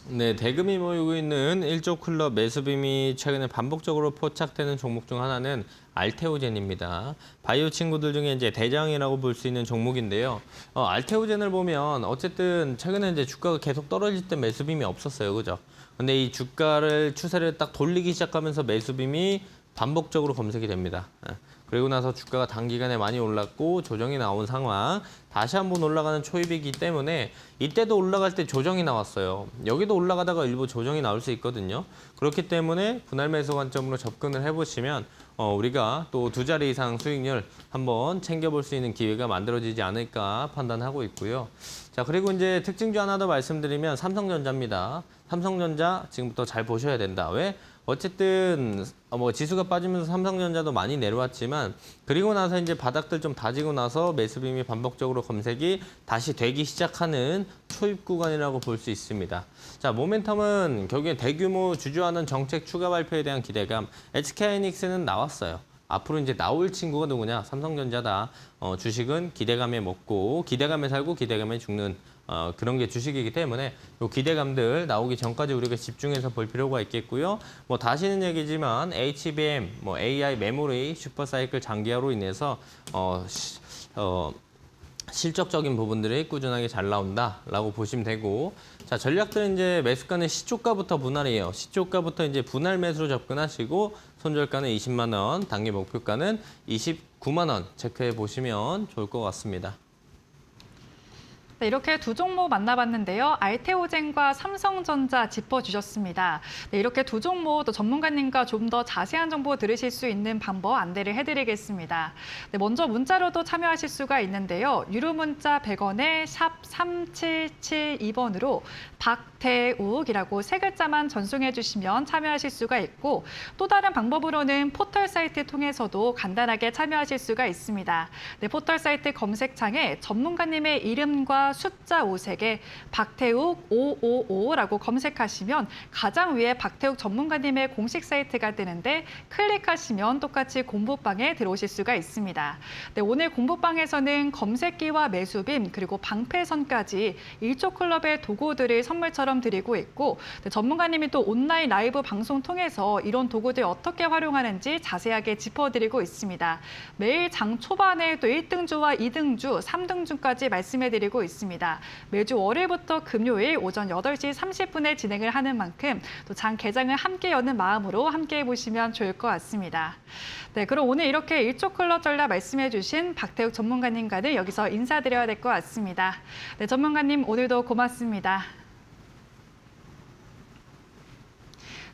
네, 대금이 모이고 있는 일조클럽 매수빔이 최근에 반복적으로 포착되는 종목 중 하나는 알테오젠입니다. 바이오 친구들 중에 이제 대장이라고 볼 수 있는 종목인데요. 알테오젠을 보면 어쨌든 최근에 이제 주가가 계속 떨어질 때 매수빔이 없었어요, 그죠? 근데 이 주가를 추세를 딱 돌리기 시작하면서 매수빔이 반복적으로 검색이 됩니다. 그리고 나서 주가가 단기간에 많이 올랐고 조정이 나온 상황, 다시 한번 올라가는 초입이기 때문에 이때도 올라갈 때 조정이 나왔어요. 여기도 올라가다가 일부 조정이 나올 수 있거든요. 그렇기 때문에 분할 매수 관점으로 접근을 해보시면 우리가 또 두 자리 이상 수익률 한번 챙겨볼 수 있는 기회가 만들어지지 않을까 판단하고 있고요. 자, 그리고 이제 특징주 하나 더 말씀드리면 삼성전자입니다. 삼성전자 지금부터 잘 보셔야 된다. 왜? 어쨌든 지수가 빠지면서 삼성전자도 많이 내려왔지만 그리고 나서 이제 바닥들 좀 다지고 나서 매수빔이 반복적으로 검색이 다시 되기 시작하는 초입 구간이라고 볼 수 있습니다. 자, 모멘텀은 결국엔 대규모 주주하는 정책 추가 발표에 대한 기대감. SK하이닉스는 나왔어요. 앞으로 이제 나올 친구가 누구냐? 삼성전자다. 주식은 기대감에 먹고 기대감에 살고 기대감에 죽는 그런 게 주식이기 때문에 요 기대감들 나오기 전까지 우리가 집중해서 볼 필요가 있겠고요. 다시는 얘기지만 HBM, AI 메모리 슈퍼사이클 장기화로 인해서 실적적인 부분들이 꾸준하게 잘 나온다라고 보시면 되고, 자, 전략들은 이제 매수가는 시초가부터 분할이에요. 시초가부터 이제 분할 매수로 접근하시고 손절가는 20만 원, 단기 목표가는 29만 원 체크해 보시면 좋을 것 같습니다. 네, 이렇게 두 종목 만나봤는데요. 알테오젠과 삼성전자 짚어주셨습니다. 네, 이렇게 두 종목 또 전문가님과 좀 더 자세한 정보 들으실 수 있는 방법 안내를 해드리겠습니다. 네, 먼저 문자로도 참여하실 수가 있는데요. 유료 문자 100원에 샵 3772번으로 박태욱이라고 세 글자만 전송해 주시면 참여하실 수가 있고 또 다른 방법으로는 포털 사이트 통해서도 간단하게 참여하실 수가 있습니다. 네, 포털 사이트 검색창에 전문가님의 이름과 숫자 5색에 박태욱 555라고 검색하시면 가장 위에 박태욱 전문가님의 공식 사이트가 뜨는데 클릭하시면 똑같이 공부방에 들어오실 수가 있습니다. 네, 오늘 공부방에서는 검색기와 매수빔 그리고 방패선까지 일조클럽의 도구들을 선물처럼 드리고 있고 네, 전문가님이 또 온라인 라이브 방송 통해서 이런 도구들 어떻게 활용하는지 자세하게 짚어드리고 있습니다. 매일 장 초반에 또 1등주와 2등주, 3등주까지 말씀해드리고 있습니다. 있습니다. 매주 월요일부터 금요일 오전 8시 30분에 진행을 하는 만큼 또 장 개장을 함께 여는 마음으로 함께 해보시면 좋을 것 같습니다. 네, 그럼 오늘 이렇게 일촉클럽 전략 말씀해주신 박태욱 전문가님과는 여기서 인사드려야 될 것 같습니다. 네, 전문가님 오늘도 고맙습니다.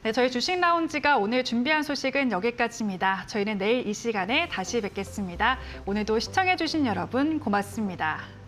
네, 저희 주식 라운지가 오늘 준비한 소식은 여기까지입니다. 저희는 내일 이 시간에 다시 뵙겠습니다. 오늘도 시청해주신 여러분 고맙습니다.